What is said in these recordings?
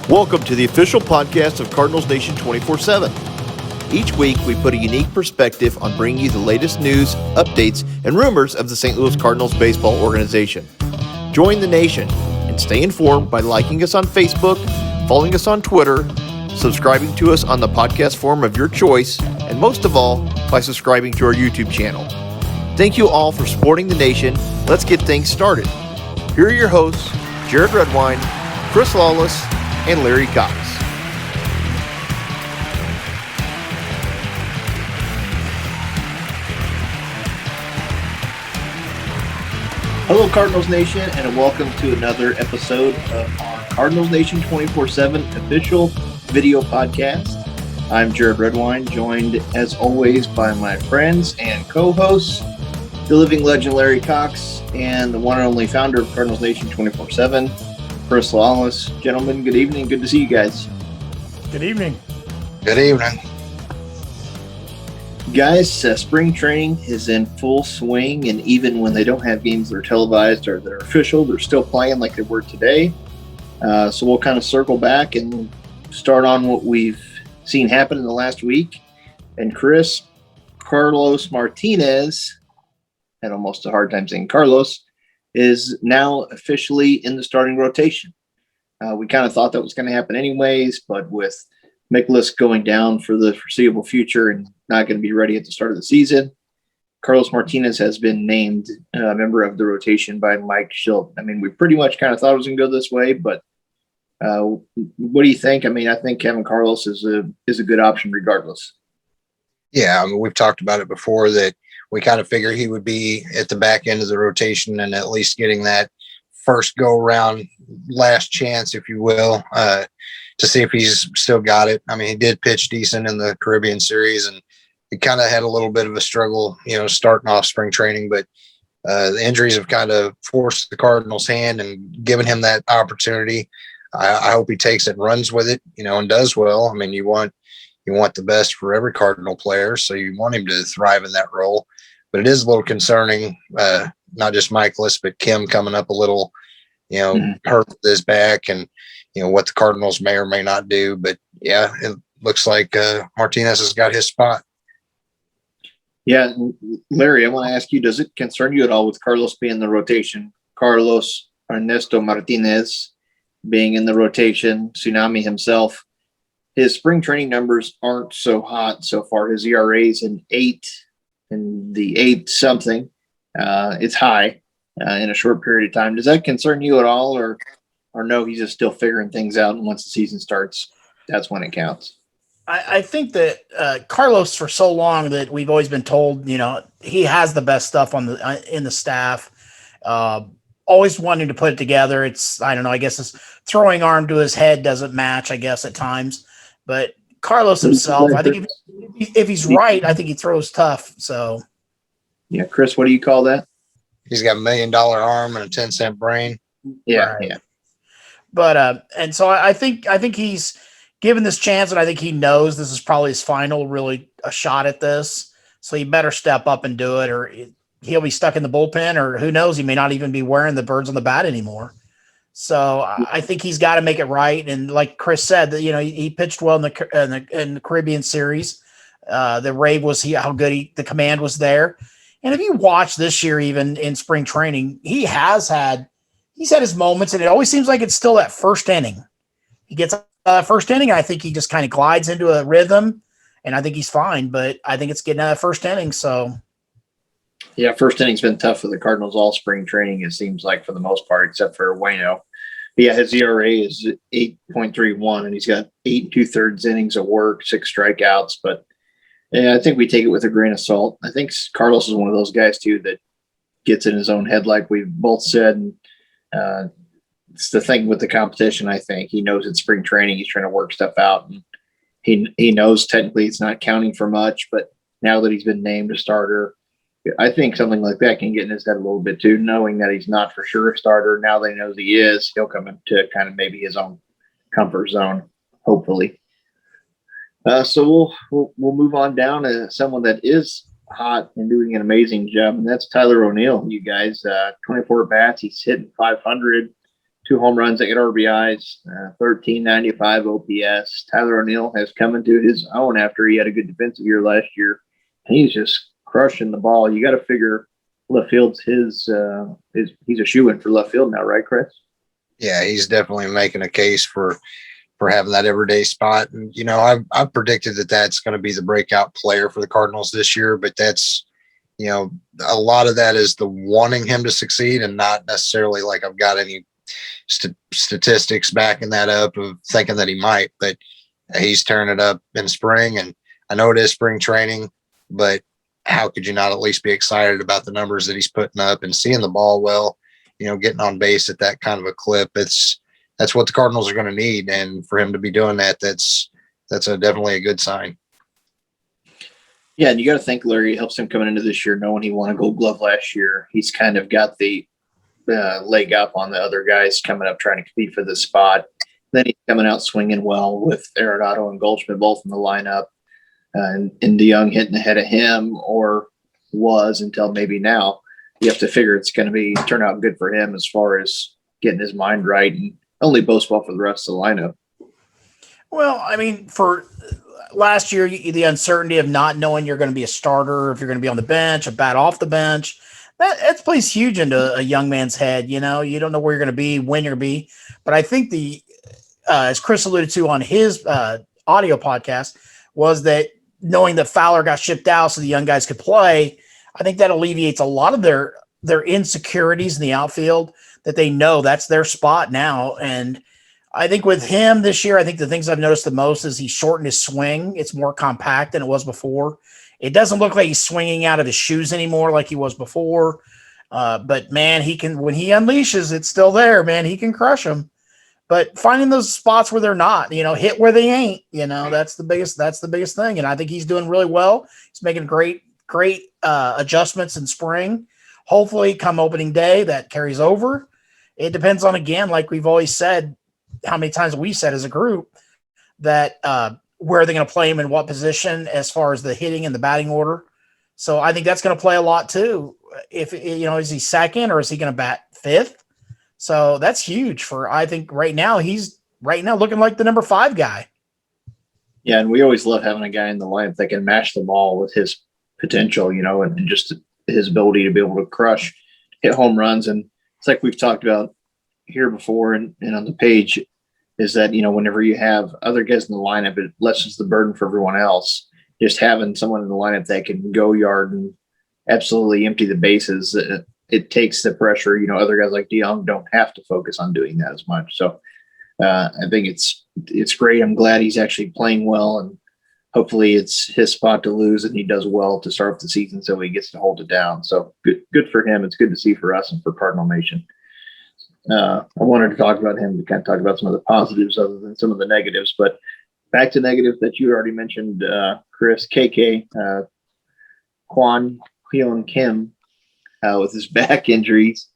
Welcome to the official podcast of Cardinals Nation 24/7. Each week, we put a unique perspective on bringing you the latest news, updates, and rumors of the St. Louis Cardinals baseball organization. Join the nation and stay informed by liking us on Facebook, following us on Twitter, subscribing to us on the podcast form of your choice, and most of all, by subscribing to our YouTube channel. Thank you all for supporting the nation. Let's get things started. Here are your hosts, Jared Redwine, Chris Lawless, and Larry Cox. Hello, Cardinals Nation, and welcome to another episode of our Cardinals Nation 24/7 official video podcast. I'm Jared Redwine, joined as always by my friends and co-hosts, the living legend Larry Cox, and the one and only founder of Cardinals Nation 24/7, Chris Lawless. Gentlemen, good evening. Good to see you guys. Good evening. Good evening. Guys, spring training is in full swing, and even when they don't have games that are televised or that are official, they're still playing like they were today. So we'll kind of circle back and start on what we've seen happen in the last week. And Chris, Carlos Martinez, had almost a hard time saying Carlos, is now officially in the starting rotation. We kind of thought that was going to happen anyways, but with Mikolas going down for the foreseeable future and not going to be ready at the start of the season, Carlos Martinez has been named a member of the rotation by Mike Shildt. I mean, we pretty much kind of thought it was going to go this way, but what do you think? I mean, I think Kevin Carlos is a good option regardless. Yeah, I mean, we've talked about it before that we kind of figure he would be at the back end of the rotation and at least getting that first go around, last chance, if you will, to see if he's still got it. I mean, he did pitch decent in the Caribbean series, and he kind of had a little bit of a struggle, starting off spring training, but the injuries have kind of forced the Cardinals' hand and given him that opportunity. I hope he takes it and runs with it, and does well. I mean, you want the best for every Cardinal player, so you want him to thrive in that role. But it is a little concerning, not just Mikolas, but Kim coming up a little, hurt with his back, and what the Cardinals may or may not do. But yeah, it looks like Martinez has got his spot. Yeah, Larry, I want to ask you: does it concern you at all with Carlos being in the rotation? Carlos Ernesto Martinez being in the rotation, Tsunami himself. His spring training numbers aren't so hot so far. His ERA is an 8 and the 8 something. It's high in a short period of time. Does that concern you at all, or no, he's just still figuring things out, and once the season starts, that's when it counts? I think that Carlos, for so long that we've always been told, he has the best stuff in the staff. Always wanting to put it together. I don't know, I guess his throwing arm to his head doesn't match, I guess, at times. But Carlos himself, I think if he's right, I think he throws tough. So, yeah, Chris, what do you call that? He's got $1 million arm and a 10-cent brain. Yeah, right. Yeah. But and so I think he's given this chance, and I think he knows this is probably his final really a shot at this. So he better step up and do it, or he'll be stuck in the bullpen, or who knows, he may not even be wearing the birds on the bat anymore. So I think he's got to make it right. And like Chris said, that he pitched well in the Caribbean series. The rave was how good the command was there. And if you watch this year, even in spring training, he's had his moments, and it always seems like it's still that first inning. He gets first inning, and I think he just kind of glides into a rhythm, and I think he's fine. But I think it's getting out of first inning. So. Yeah, first inning's been tough for the Cardinals all spring training, it seems like, for the most part, except for Waino. But yeah, his ERA is 8.31, and he's got 8 2/3 innings of work, 6 strikeouts. But yeah, I think we take it with a grain of salt. I think Carlos is one of those guys, too, that gets in his own head, like we've both said. And it's the thing with the competition, I think. He knows it's spring training. He's trying to work stuff out. And he knows technically it's not counting for much, but now that he's been named a starter, I think something like that can get in his head a little bit too, knowing that he's not for sure a starter. Now that he knows he is, he'll come into kind of maybe his own comfort zone, hopefully. So we'll move on down to someone that is hot and doing an amazing job, and that's Tyler O'Neill. You guys, 24 bats, he's hitting 500. 2 home runs, 8 RBIs, 1395 OPS. Tyler O'Neill has come into his own after he had a good defensive year last year. He's just crushing the ball. You got to figure left field's he's a shoo-in for left field now, right, Chris? Yeah, he's definitely making a case for having that everyday spot. And, I've predicted that that's going to be the breakout player for the Cardinals this year, but that's, a lot of that is the wanting him to succeed and not necessarily like I've got any statistics backing that up of thinking that he might, but he's turning it up in spring. And I know it is spring training, but how could you not at least be excited about the numbers that he's putting up and seeing the ball well, getting on base at that kind of a clip? That's what the Cardinals are going to need. And for him to be doing that, that's definitely a good sign. Yeah, and you got to think Larry helps him coming into this year, knowing he won a Gold Glove last year. He's kind of got the leg up on the other guys coming up trying to compete for this spot. Then he's coming out swinging well with Arenado and Goldschmidt both in the lineup, and DeYoung hitting ahead of him, or was until maybe now. You have to figure it's going to turn out good for him as far as getting his mind right, and only bodes well for the rest of the lineup. Well, I mean, for last year, the uncertainty of not knowing you're going to be a starter, if you're going to be on the bench, a bat off the bench, that plays huge into a young man's head. You don't know where you're going to be, when you're going to be. But I think as Chris alluded to on his audio podcast, was that knowing that Fowler got shipped out so the young guys could play, I think that alleviates a lot of their insecurities in the outfield, that they know that's their spot now. And I think with him this year, I think the things I've noticed the most is he shortened his swing. It's more compact than it was before. It doesn't look like he's swinging out of his shoes anymore like he was before. But man, when he unleashes, it's still there, man. He can crush them. But finding those spots where they're not, hit where they ain't, that's the biggest thing. And I think he's doing really well. He's making great adjustments in spring. Hopefully come opening day that carries over. It depends on, again, like we've always said, how many times we said as a group, that where are they going to play him in what position as far as the hitting and the batting order. So I think that's going to play a lot too. If, is he second or is he going to bat fifth? So that's huge I think right now he's looking like the number 5 guy. Yeah. And we always love having a guy in the lineup that can mash the ball with his potential, and just his ability to be able to hit home runs. And it's like we've talked about here before and on the page, is that, whenever you have other guys in the lineup, it lessens the burden for everyone else. Just having someone in the lineup that can go yard and absolutely empty the bases, it takes the pressure. Other guys like DeYoung don't have to focus on doing that as much. So I think it's great. I'm glad he's actually playing well, and hopefully it's his spot to lose and he does well to start the season so he gets to hold it down. So good for him. It's good to see for us and for Cardinal Nation. I wanted to talk about him to kind of talk about some of the positives other than some of the negatives, but back to negative that you already mentioned, Chris, Kwang-hyun Kim, with his back injuries.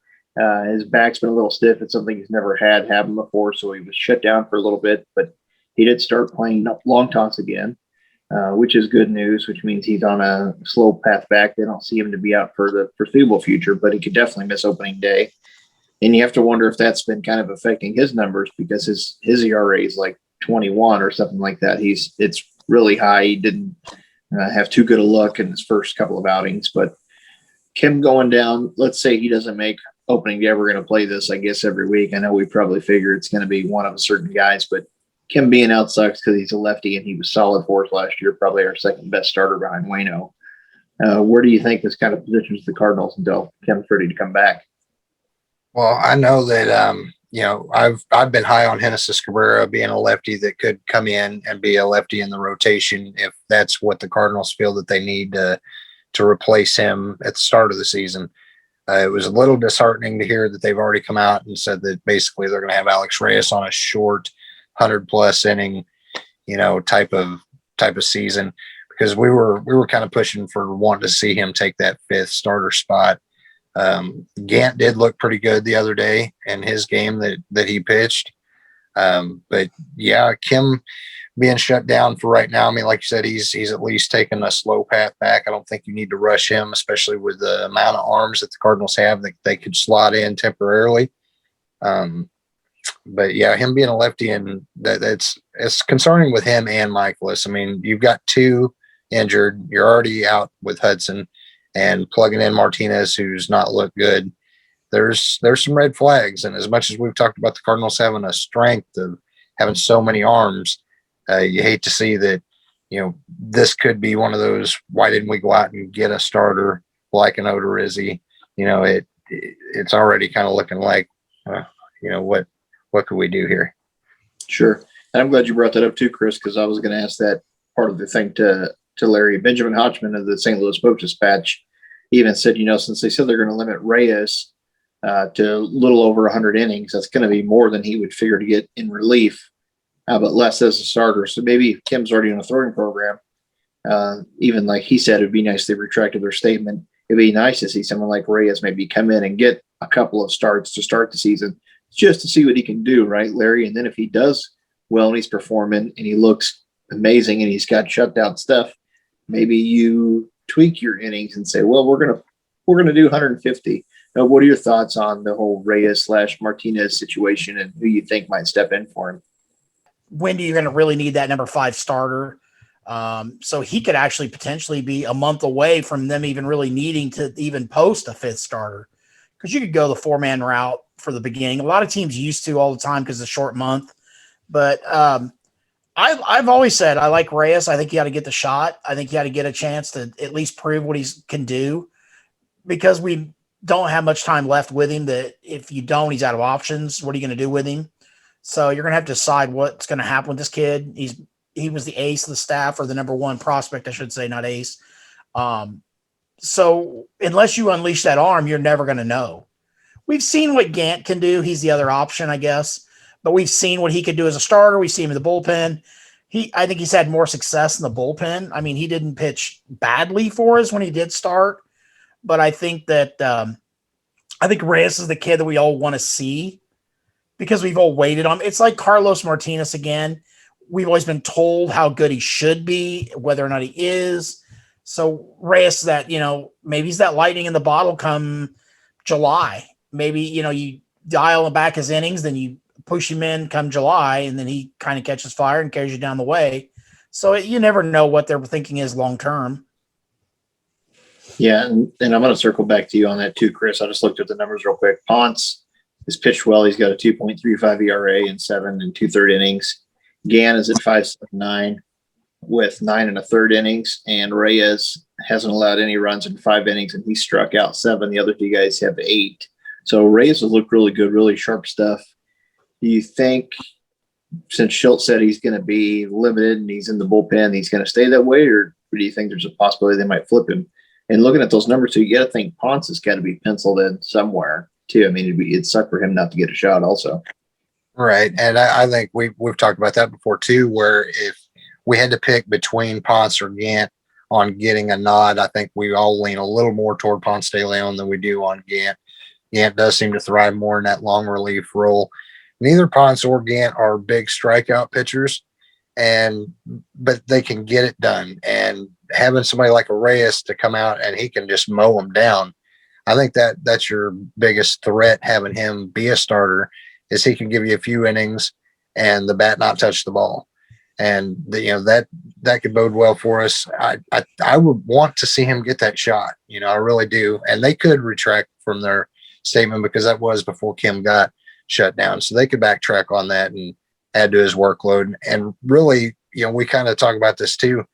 His back's been a little stiff. It's something he's never had happen before, so he was shut down for a little bit, but he did start playing long toss again, which is good news, which means he's on a slow path back. They don't see him to be out for the foreseeable future, but he could definitely miss opening day. And you have to wonder if that's been kind of affecting his numbers, because his ERA is like 21 or something like that. It's really high. He didn't have too good a look in his first couple of outings, but Kim going down, let's say he doesn't make opening day. We're going to play this, I guess, every week. I know we probably figure it's going to be one of a certain guys, but Kim being out sucks because he's a lefty and he was solid for us last year, probably our second best starter behind Waino. Where do you think this kind of positions the Cardinals until Kim's ready to come back? Well, I know that I've been high on Genesis Cabrera being a lefty that could come in and be a lefty in the rotation if that's what the Cardinals feel that they need to replace him at the start of the season. It was a little disheartening to hear that they've already come out and said that basically they're going to have Alex Reyes on a short 100+ inning, type of season, because we were kind of pushing for wanting to see him take that 5th starter spot. Gant did look pretty good the other day in his game that he pitched. But yeah, Kim being shut down for right now. I mean, like you said, he's at least taken a slow path back. I don't think you need to rush him, especially with the amount of arms that the Cardinals have that they could slot in temporarily. But yeah, him being a lefty, and it's concerning with him and Michaelis. I mean, you've got two injured. You're already out with Hudson, and plugging in Martinez, who's not looked good. There's some red flags. And as much as we've talked about the Cardinals having a strength of having so many arms, you hate to see that. This could be one of those. Why didn't we go out and get a starter like an Odorizzi? It's already kind of looking like, what could we do here? Sure. And I'm glad you brought that up too, Chris, because I was going to ask that part of the thing to Larry. Benjamin Hodgman of the St. Louis Post-Dispatch even said, since they said they're going to limit Reyes to a little over 100 innings, that's going to be more than he would figure to get in relief, but less as a starter. So maybe if Kim's already on a throwing program, even like he said, it'd be nice they retracted their statement. It'd be nice to see someone like Reyes maybe come in and get a couple of starts to start the season, just to see what he can do, right, Larry? And then if he does well and he's performing and he looks amazing and he's got shutdown stuff, maybe you tweak your innings and say, well, we're gonna do 150. Now, what are your thoughts on the whole Reyes/Martinez situation and who you think might step in for him? When do you going to really need that number 5 starter? So he could actually potentially be a month away from them even really needing to even post a 5th starter, because you could go the 4-man route for the beginning. A lot of teams used to all the time because it's a short month. But I've always said I like Reyes. I think he got to get the shot. I think he got to get a chance to at least prove what he can do, because we don't have much time left with him. That if you don't, he's out of options. What are you going to do with him? So you're going to have to decide what's going to happen with this kid. He was the ace of the staff, or the number 1 prospect, I should say, not ace. So unless you unleash that arm, you're never going to know. We've seen what Gant can do. He's the other option, I guess. But we've seen what he could do as a starter. We see him in the bullpen. I think he's had more success in the bullpen. I mean, he didn't pitch badly for us when he did start. But I think that I think Reyes is the kid that we all want to see, because we've all waited on him. It's like Carlos Martinez again. We've always been told how good he should be, whether or not he is. So Reyes, that, maybe he's that lightning in the bottle come July. Maybe, you dial back his innings, then you push him in come July, and then he kind of catches fire and carries you down the way. So you never know what their thinking is long term. Yeah, and I'm going to circle back to you on that too, Chris. I just looked at the numbers real quick. Ponce has pitched well. He's got a 2.35 ERA in 7 2/3 innings. Gann is at 5.79 with 9 1/3 innings, and Reyes hasn't allowed any runs in 5 innings, and he struck out 7. The other 2 guys have 8. So Reyes has looked really good, really sharp stuff. Do you think, since Schultz said he's going to be limited and he's in the bullpen, he's going to stay that way, or do you think there's a possibility they might flip him? And looking at those numbers too, you got to think Ponce has got to be penciled in somewhere too. I mean, it'd suck for him not to get a shot also. Right. And I think we've talked about that before too, where if we had to pick between Ponce or Gant on getting a nod, I think we all lean a little more toward Ponce de Leon than we do on Gant. Gant does seem to thrive more in that long relief role. Neither Ponce or Gant are big strikeout pitchers, but they can get it done. And having somebody like a Reyes to come out and he can just mow them down, I think that's your biggest threat, having him be a starter, is he can give you a few innings and the bat not touch the ball. And that could bode well for us. I would want to see him get that shot. I really do. And they could retract from their statement, because that was before Kim got shut down. So they could backtrack on that and add to his workload. And really, we kind of talk about this too,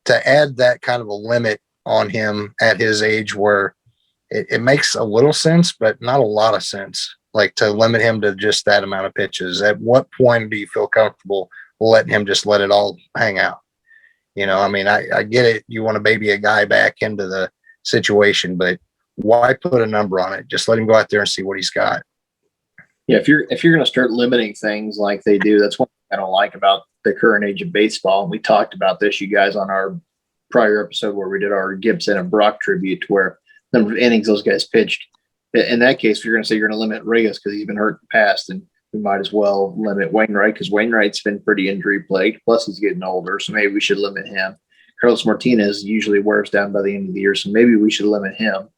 to add that kind of a limit on him at his age, where it makes a little sense, but not a lot of sense. Like, to limit him to just that amount of pitches. At what point do you feel comfortable letting him just let it all hang out? I mean, I get it. You want to baby a guy back into the situation, but why put a number on it? Just let him go out there and see what he's got. Yeah, if you're going to start limiting things like they do, that's one thing I don't like about the current age of baseball. And we talked about this, you guys, on our prior episode where we did our Gibson and Brock tribute, to where number of innings those guys pitched. In that case, if you're going to say you're going to limit Reyes because he's been hurt in the past, then we might as well limit Wainwright, because Wainwright's been pretty injury plagued. Plus, he's getting older, so maybe we should limit him. Carlos Martinez usually wears down by the end of the year, so maybe we should limit him.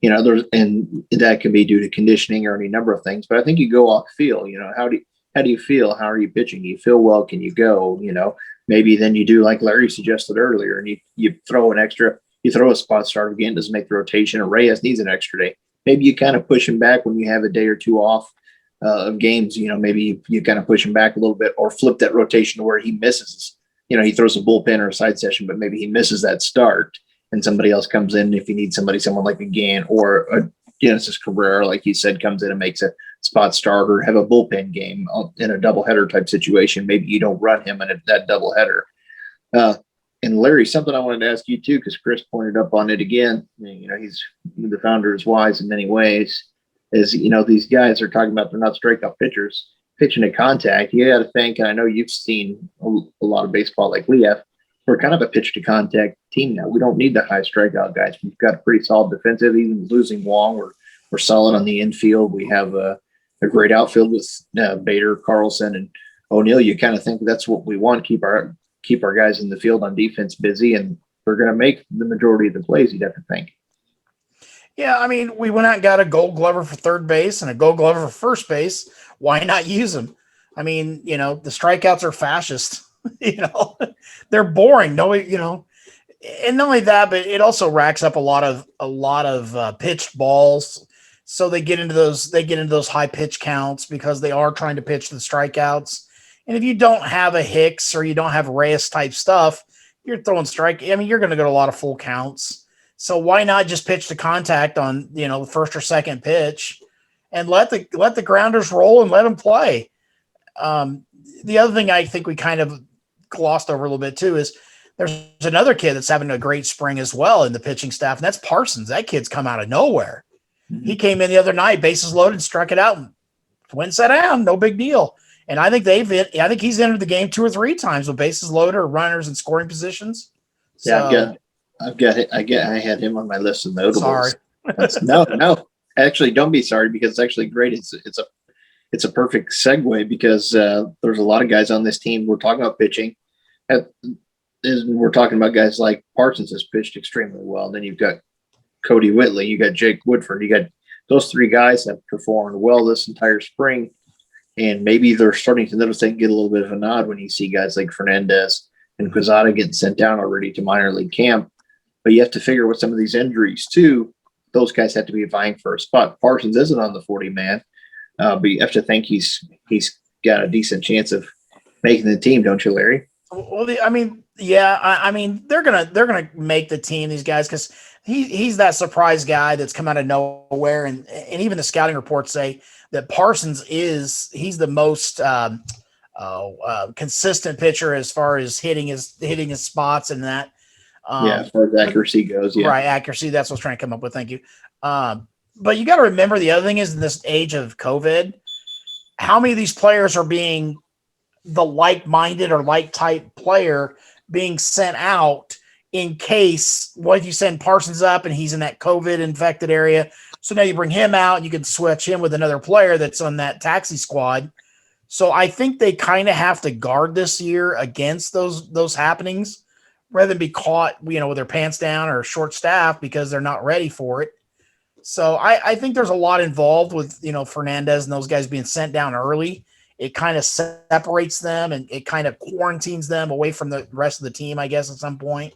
And that can be due to conditioning or any number of things. But I think you go off feel. How do how do you feel? How are you pitching? Do you feel well? Can you go? Maybe then you do like Larry suggested earlier, and you throw a spot start again, doesn't make the rotation, or Reyes needs an extra day. Maybe you kind of push him back when you have a day or two off of games. Maybe you kind of push him back a little bit, or flip that rotation to where he misses. He throws a bullpen or a side session, but maybe he misses that start, and somebody else comes in. If you need someone like a Gann or a Genesis Cabrera, like you said, comes in and makes a spot start, or have a bullpen game in a doubleheader type situation. Maybe you don't run him in that doubleheader. And Larry, something I wanted to ask you too, because Chris pointed up on it again. He's the founder is wise in many ways. Is these guys are talking about they're not strikeout pitchers, pitching to contact. You got to think, and I know you've seen a lot of baseball like Leaf. We're kind of a pitch to contact team now. We don't need the high strikeout guys. We've got a pretty solid defensive. Even losing Wong, we're solid on the infield. We have a great outfield with Bader, Carlson, and O'Neill. You kind of think that's what we want. Keep our guys in the field on defense busy, and we're going to make the majority of the plays. You'd have to think. Yeah, I mean, we went out and got a Gold Glover for third base and a Gold Glover for first base. Why not use them? I mean, the strikeouts are fascist. They're boring. Nobody, and not only that, but it also racks up a lot of pitched balls. So they get into those high pitch counts because they are trying to pitch the strikeouts. And if you don't have a Hicks or you don't have Reyes type stuff, you're throwing strike. I mean, you're going to get a lot of full counts. So why not just pitch to contact on, the first or second pitch and let the grounders roll and let them play. The other thing I think we kind of glossed over a little bit too is there's another kid that's having a great spring as well in the pitching staff, and that's Parsons. That kid's come out of nowhere. Mm-hmm. He came in the other night, bases loaded, struck it out, and went and sat down. No big deal. And I think he's entered the game 2 or 3 times with bases loaded or runners in scoring positions. Yeah, I had him on my list of notables. Sorry. No. Actually, don't be sorry, because it's actually great. It's a perfect segue, because there's a lot of guys on this team. We're talking about pitching. We're talking about guys like Parsons has pitched extremely well. Then you've got Cody Whitley, you got Jake Woodford, you got those 3 guys that performed well this entire spring. And maybe they're starting to notice they can get a little bit of a nod when you see guys like Fernandez and Quezada getting sent down already to minor league camp. But you have to figure with some of these injuries too, those guys have to be vying for a spot. Parsons isn't on the 40-man, but you have to think he's got a decent chance of making the team, don't you, Larry? Well, they're gonna make the team, these guys, because he's that surprise guy that's come out of nowhere, and even the scouting reports say that Parsons he's the most consistent pitcher as far as hitting his spots and that. As far as accuracy goes, yeah. Right, accuracy. That's what I was trying to come up with. Thank you. But you got to remember, the other thing is, in this age of COVID, how many of these players are being the like-minded or like-type player being sent out in case, what if you send Parsons up and he's in that COVID-infected area? So now you bring him out and you can switch him with another player that's on that taxi squad. So I think they kind of have to guard this year against those happenings, rather than be caught, with their pants down or short staff because they're not ready for it. So I think there's a lot involved with, Fernandez and those guys being sent down early. It kind of separates them and it kind of quarantines them away from the rest of the team, I guess, at some point.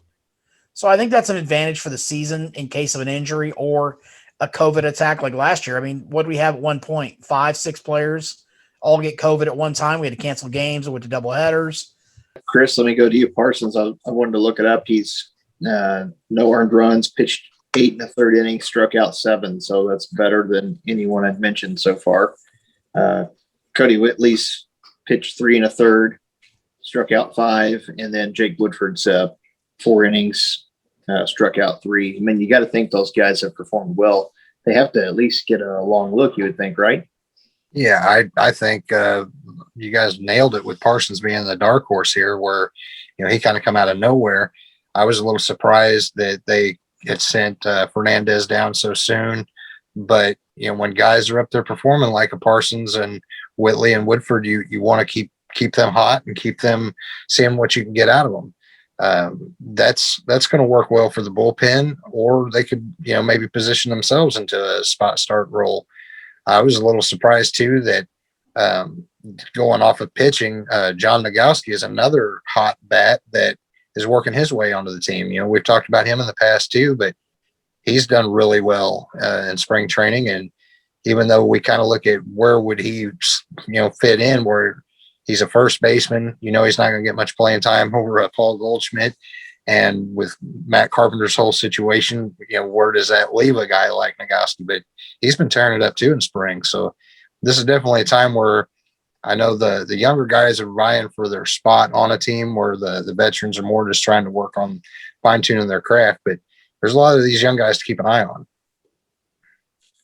So I think that's an advantage for the season in case of an injury or a COVID attack like last year. I mean, what did we have at one point? 5, 6 players all get COVID at one time. We had to cancel games. We went to double headers. Chris, let me go to you. Parsons, I wanted to look it up. He's no earned runs, pitched 8 1/3 innings, struck out 7. So that's better than anyone I've mentioned so far. Cody Whitley's pitched 3 1/3, struck out 5. And then Jake Woodford's 4 innings, struck out 3. I mean, you got to think those guys have performed well. They have to at least get a long look, you would think, right? Yeah, I think you guys nailed it with Parsons being the dark horse here, where he kind of come out of nowhere. I was a little surprised that they had sent Fernandez down so soon, but when guys are up there performing like a Parsons and Whitley and Woodford, you want to keep them hot and keep them seeing what you can get out of them. That's going to work well for the bullpen, or they could maybe position themselves into a spot start role. I was a little surprised too that Going off of pitching, John Nagowski is another hot bat that is working his way onto the team. We've talked about him in the past too, but he's done really well in spring training. And even though we kind of look at where would he, fit in, where he's a first baseman, he's not going to get much playing time over Paul Goldschmidt. And with Matt Carpenter's whole situation, where does that leave a guy like Nagowski? But he's been tearing it up too in spring. So this is definitely a time where I know the younger guys are vying for their spot on a team, where the veterans are more just trying to work on fine tuning their craft. But there's a lot of these young guys to keep an eye on.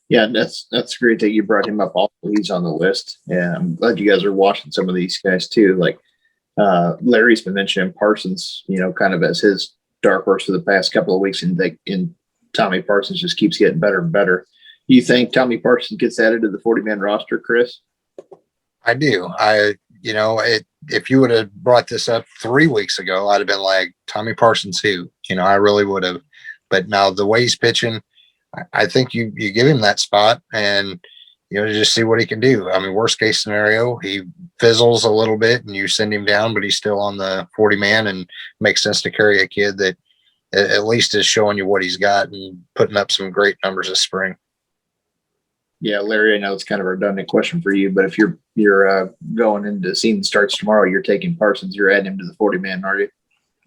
Yeah, that's great that you brought him up. Also, he's on the list. Yeah, I'm glad you guys are watching some of these guys too. Like Larry's been mentioning Parsons, kind of as his dark horse for the past couple of weeks, and Tommy Parsons just keeps getting better and better. You think Tommy Parsons gets added to the 40-man roster, Chris? I do. If you would have brought this up 3 weeks ago, I'd have been like, Tommy Parsons who? I really would have. But now the way he's pitching, I think you give him that spot and, just see what he can do. I mean, worst case scenario, he fizzles a little bit and you send him down, but he's still on the 40-man, and makes sense to carry a kid that at least is showing you what he's got and putting up some great numbers this spring. Yeah, Larry, I know it's kind of a redundant question for you, but if you're going into season starts tomorrow, you're taking Parsons, you're adding him to the 40-man, are you?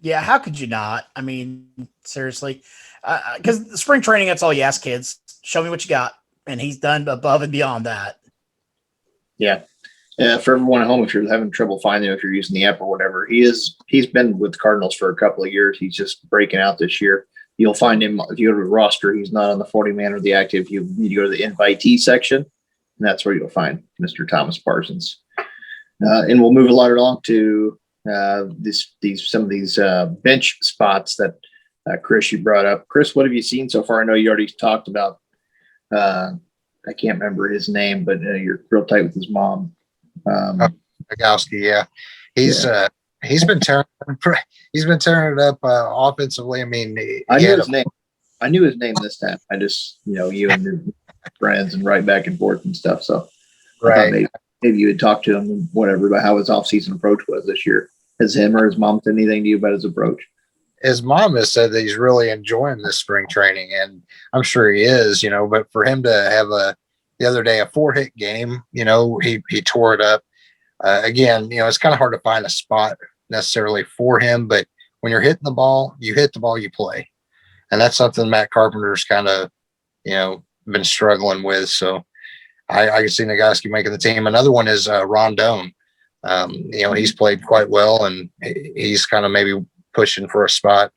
Yeah, how could you not? I mean, seriously, because the spring training, that's all you ask kids. Show me what you got, and he's done above and beyond that. Yeah. For everyone at home, if you're having trouble finding him, if you're using the app or whatever, he's been with the Cardinals for a couple of years. He's just breaking out this year. You'll find him if you go to the roster. He's not on the 40-man or the active. You need to go to the invitee section, and that's where you'll find Mr. Thomas Parsons. And we'll move a lot along to some of these bench spots that Chris, you brought up. Chris, what have you seen so far? I know you already talked about. I can't remember his name, but you're real tight with his mom. Nagowski, yeah, he's been tearing it up offensively. I mean, I knew his name. I knew his name this time. I just, you and your friends and write back and forth and stuff. So right. Maybe you had talked to him, whatever, about how his off-season approach was this year. Has him or his mom said anything to you about his approach? His mom has said that he's really enjoying this spring training, and I'm sure he is, but for him to have the other day, a 4-hit game, he tore it up. Again, it's kind of hard to find a spot necessarily for him, but when you're hitting the ball, you hit the ball, you play. And that's something Matt Carpenter's kind of, been struggling with. So I can see Nagowski making the team. Another one is Rondon. He's played quite well, and he's kind of maybe pushing for a spot.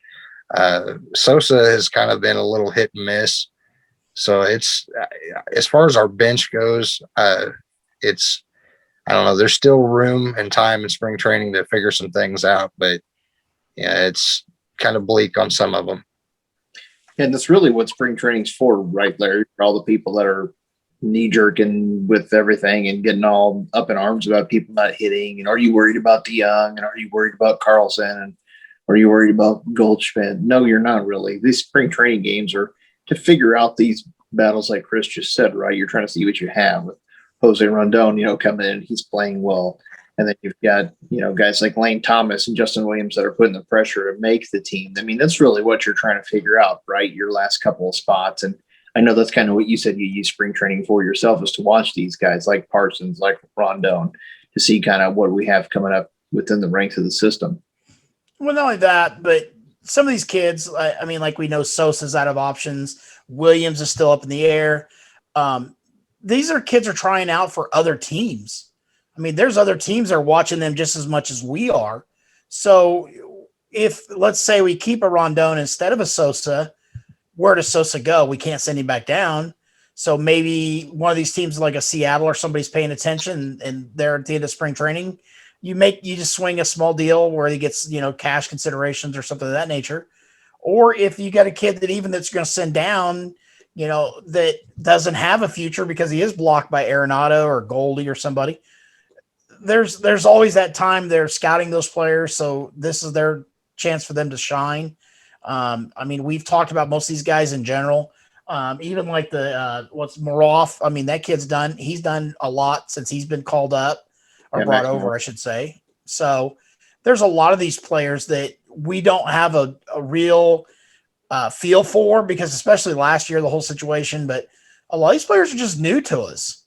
Sosa has kind of been a little hit and miss. So it's, as far as our bench goes, it's, I don't know, there's still room and time in spring training to figure some things out, but yeah, it's kind of bleak on some of them. And that's really what spring training's for, right, Larry? For all the people that are knee jerking with everything and getting all up in arms about people not hitting. And are you worried about DeYoung? And are you worried about Carlson? And are you worried about Goldschmidt? No, you're not really. These spring training games are to figure out these battles, like Chris just said, right? You're trying to see what you have with Jose Rondon, coming in, he's playing well. And then you've got, guys like Lane Thomas and Justin Williams that are putting the pressure to make the team. I mean, that's really what you're trying to figure out, right? Your last couple of spots. And I know that's kind of what you said you use spring training for yourself, is to watch these guys like Parsons, like Rondon, to see kind of what we have coming up within the ranks of the system. Well, not only that, but some of these kids, I mean, like we know Sosa's out of options. Williams is still up in the air. These are kids are trying out for other teams. I mean, there's other teams that are watching them just as much as we are. So if, let's say, we keep a Rondon instead of a Sosa, where does Sosa go? We can't send him back down. So maybe one of these teams like a Seattle or somebody's paying attention and they're at the end of spring training. You just swing a small deal where he gets, cash considerations or something of that nature. Or if you got a kid that's going to send down, that doesn't have a future because he is blocked by Arenado or Goldie or somebody. There's always that time they're scouting those players. So this is their chance for them to shine. I mean, we've talked about most of these guys in general. Even like the what's Moroff. I mean, that he's done a lot since he's been called up or Yeah, brought Max over, Moore. I should say. So there's a lot of these players that we don't have a real feel for, because especially last year, the whole situation, but a lot of these players are just new to us.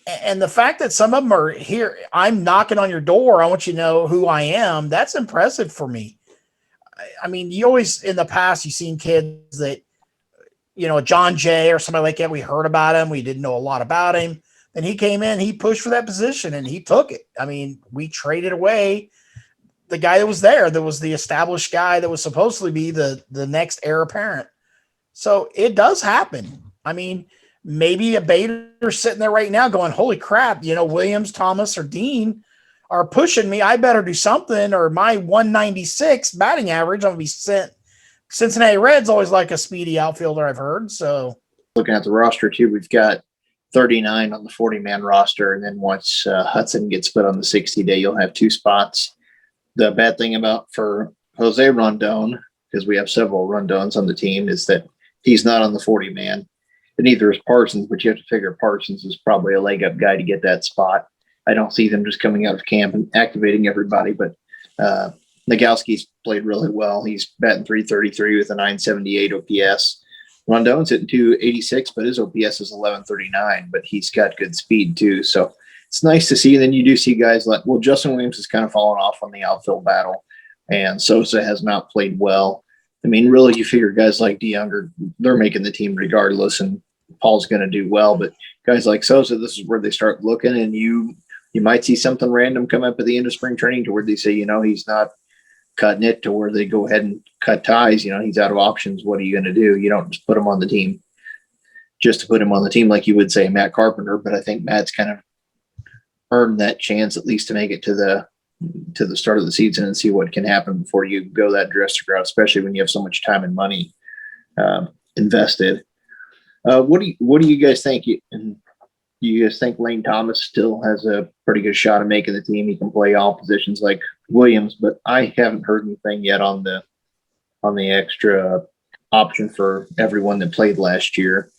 And the fact that some of them are here, I'm knocking on your door, I want you to know who I am. That's impressive for me. I mean, you always, in the past, you've seen kids that, John Jay or somebody like that. We heard about him. We didn't know a lot about him. Then he came in, he pushed for that position and he took it. I mean, we traded away the guy that was there, that was the established guy that was supposed to be the next heir apparent. So it does happen. I mean, maybe a Bader sitting there right now going, holy crap, Williams, Thomas, or Dean are pushing me. I better do something, or my 196 batting average, I'm going to be sent. Cincinnati Reds always like a speedy outfielder, I've heard. So Looking at the roster too, we've got 39 on the 40-man roster, and then once Hudson gets put on the 60-day, you'll have 2 spots. The bad thing for Jose Rondon, because we have several Rondons on the team, is that he's not on the 40-man, and neither is Parsons, but you have to figure Parsons is probably a leg up guy to get that spot. I don't see them just coming out of camp and activating everybody, but Nagowski's played really well. He's batting .333 with a .978 OPS. Rondon's hitting .286, but his OPS is 1139, but he's got good speed too. So it's nice to see. And then you do see guys like, Justin Williams has kind of fallen off on the outfield battle, and Sosa has not played well. I mean, really, you figure guys like DeYoung, they're making the team regardless, and Paul's going to do well. But guys like Sosa, this is where they start looking, and you might see something random come up at the end of spring training to where they say, he's not cutting it, to where they go ahead and cut ties. He's out of options. What are you going to do? You don't just put him on the team just to put him on the team like you would say Matt Carpenter. But I think Matt's kind of earned that chance at least to make it to the start of the season and see what can happen before you go that drastic route, especially when you have so much time and money invested. What do you guys think? Do you guys think Lane Thomas still has a pretty good shot of making the team? He can play all positions like Williams, but I haven't heard anything yet on the extra option for everyone that played last year.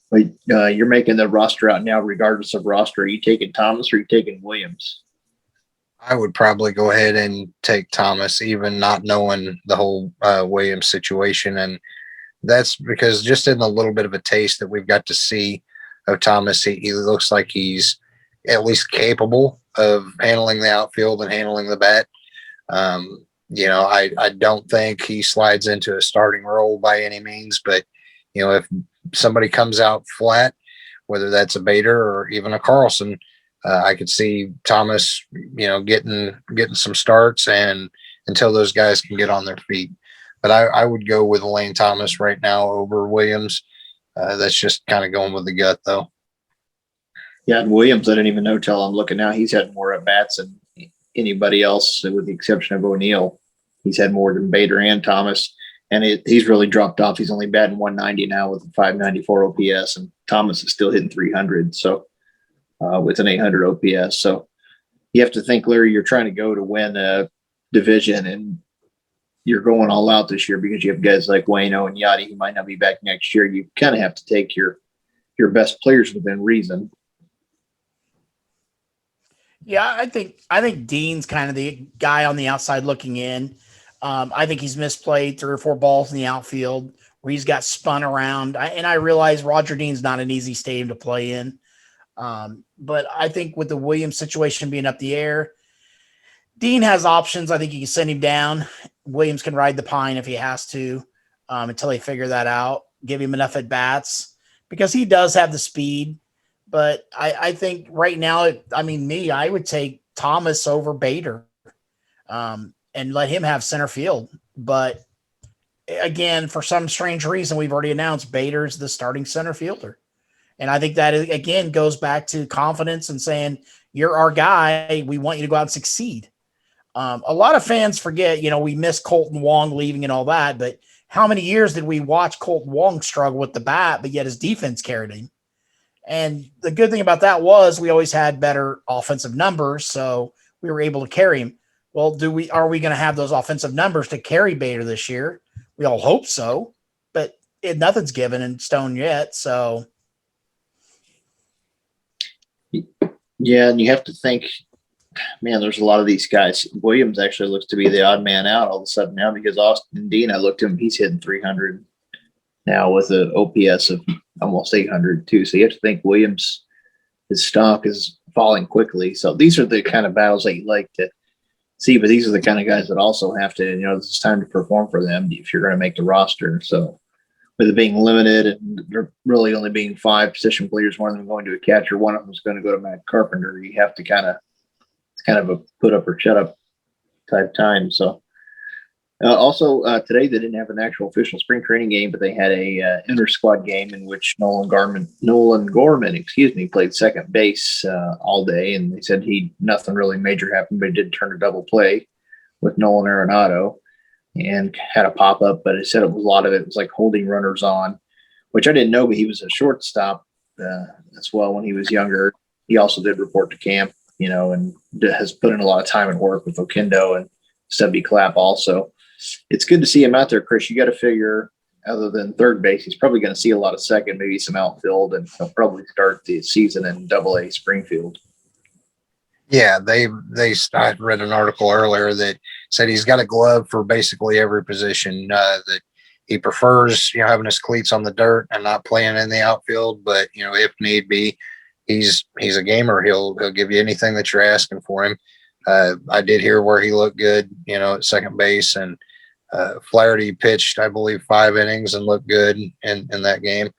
But you're making the roster out now, regardless of roster. Are you taking Thomas or are you taking Williams? I would probably go ahead and take Thomas, even not knowing the whole Williams situation. And that's because just in a little bit of a taste that we've got to see of Thomas, he looks like he's at least capable of handling the outfield and handling the bat. I don't think he slides into a starting role by any means, but if somebody comes out flat, whether that's a Bader or even a Carlson, I could see Thomas, getting some starts and until those guys can get on their feet. But I would go with Lane Thomas right now over Williams. That's just kind of going with the gut, though. Yeah, and Williams, I didn't even know till I'm looking now. He's had more at bats than anybody else, with the exception of O'Neill. He's had more than Bader and Thomas, and he's really dropped off. He's only batting 190 now with a 594 OPS, and Thomas is still hitting 300. So with an 800 OPS. So you have to think, Larry, you're trying to go to win a division, and you're going all out this year because you have guys like Wayno and Yachty who might not be back next year. You kind of have to take your best players within reason. yeah, I think Dean's kind of the guy on the outside looking in. I think he's misplayed 3 or 4 balls in the outfield where he's got spun around. I realize Roger Dean's not an easy stadium to play in. But I think with the Williams situation being up the air, Dean has options. I think you can send him down. Williams can ride the pine if he has to, until they figure that out. Give him enough at bats because he does have the speed. But I think right now, I would take Thomas over Bader, and let him have center field. But again, for some strange reason, we've already announced Bader's the starting center fielder. And I think that, again, goes back to confidence and saying, you're our guy. We want you to go out and succeed. A lot of fans forget, we miss Colt Wong leaving and all that, but how many years did we watch Colt Wong struggle with the bat, but yet his defense carried him? And the good thing about that was we always had better offensive numbers, so we were able to carry him. Well, are we going to have those offensive numbers to carry Bader this year? We all hope so, but nothing's given in stone yet. So Yeah, and you have to think, man, there's a lot of these guys. Williams actually looks to be the odd man out all of a sudden now because Austin Dean, I looked at him, he's hitting 300 now with an OPS of almost 800 too. So you have to think Williams, his stock is falling quickly. So these are the kind of battles that you like to see, but these are the kind of guys that also have to, it's time to perform for them if you're going to make the roster. So with it being limited and there really only being 5 position players, one of them going to a catcher, one of them is going to go to Matt Carpenter. You have to it's kind of a put up or shut up type time. So also today they didn't have an actual official spring training game, but they had a inter squad game in which Nolan Gorman, played second base all day, and they said nothing really major happened, but he did turn a double play with Nolan Arenado and had a pop up, but it said a lot of it was like holding runners on, which I didn't know, but he was a shortstop as well when he was younger. He also did report to camp, and has put in a lot of time and work with Oquendo and Stubby Clapp also. It's good to see him out there, Chris. You got to figure, other than third base, he's probably going to see a lot of second, maybe some outfield, and he'll probably start the season in Double-A Springfield. Yeah, I read an article earlier that said he's got a glove for basically every position. That he prefers, having his cleats on the dirt and not playing in the outfield. But if need be, he's a gamer. He'll give you anything that you're asking for him. I did hear where he looked good, at second base, and Flaherty pitched, I believe, 5 innings and looked good in that game.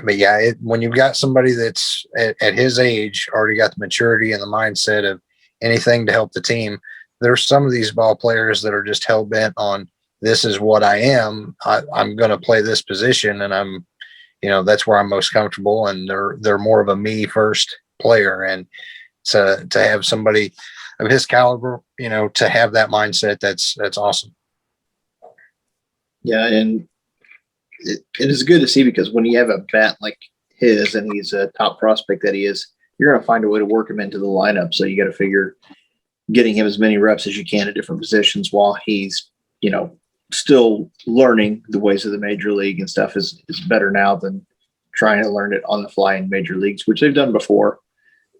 But yeah, when you've got somebody that's at his age already got the maturity and the mindset of anything to help the team, there's some of these ball players that are just hell bent on, this is what I am. I'm going to play this position, and I'm, that's where I'm most comfortable. And they're more of a me first player, and to have somebody of his caliber, to have that mindset, that's awesome. Yeah, and it is good to see, because when you have a bat like his and he's a top prospect that he is, you're going to find a way to work him into the lineup. So you got to figure getting him as many reps as you can at different positions while he's, still learning the ways of the major league and stuff is better now than trying to learn it on the fly in major leagues, which they've done before.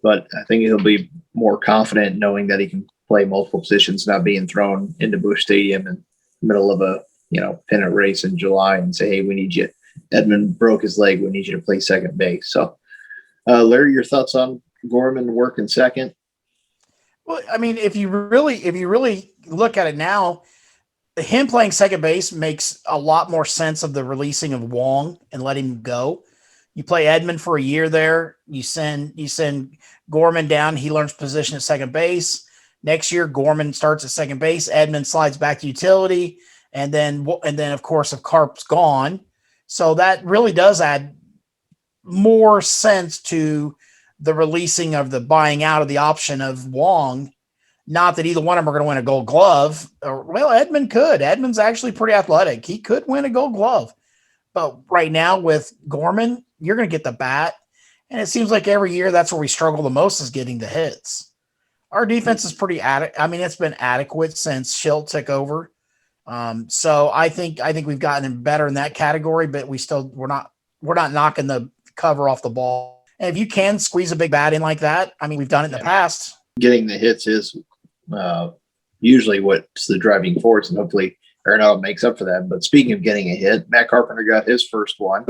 But I think he'll be more confident knowing that he can play multiple positions, not being thrown into Busch Stadium in the middle of a pennant race in July and say, hey, we need you. Edmund broke his leg. We need you to play second base. So, Larry, your thoughts on Gorman working second? Well, I mean, if you really look at it now, him playing second base makes a lot more sense of the releasing of Wong and letting him go. You play Edmund for a year there. You send Gorman down. He learns position at second base. Next year, Gorman starts at second base. Edmund slides back to utility. And then of course, if Carp's gone. So that really does add more sense to the releasing of the buying out of the option of Wong. Not that either one of them are going to win a Gold Glove. Edmund could. Edmund's actually pretty athletic. He could win a Gold Glove. But right now with Gorman, you're going to get the bat. And it seems like every year that's where we struggle the most, is getting the hits. Our defense is pretty it's been adequate since Schilt took over. So I think we've gotten better in that category, but we're not knocking the cover off the ball. And if you can squeeze a big bat in like that, we've done it in the past. Getting the hits is usually what's the driving force, and hopefully Arenado makes up for that. But speaking of getting a hit, Matt Carpenter got his first one.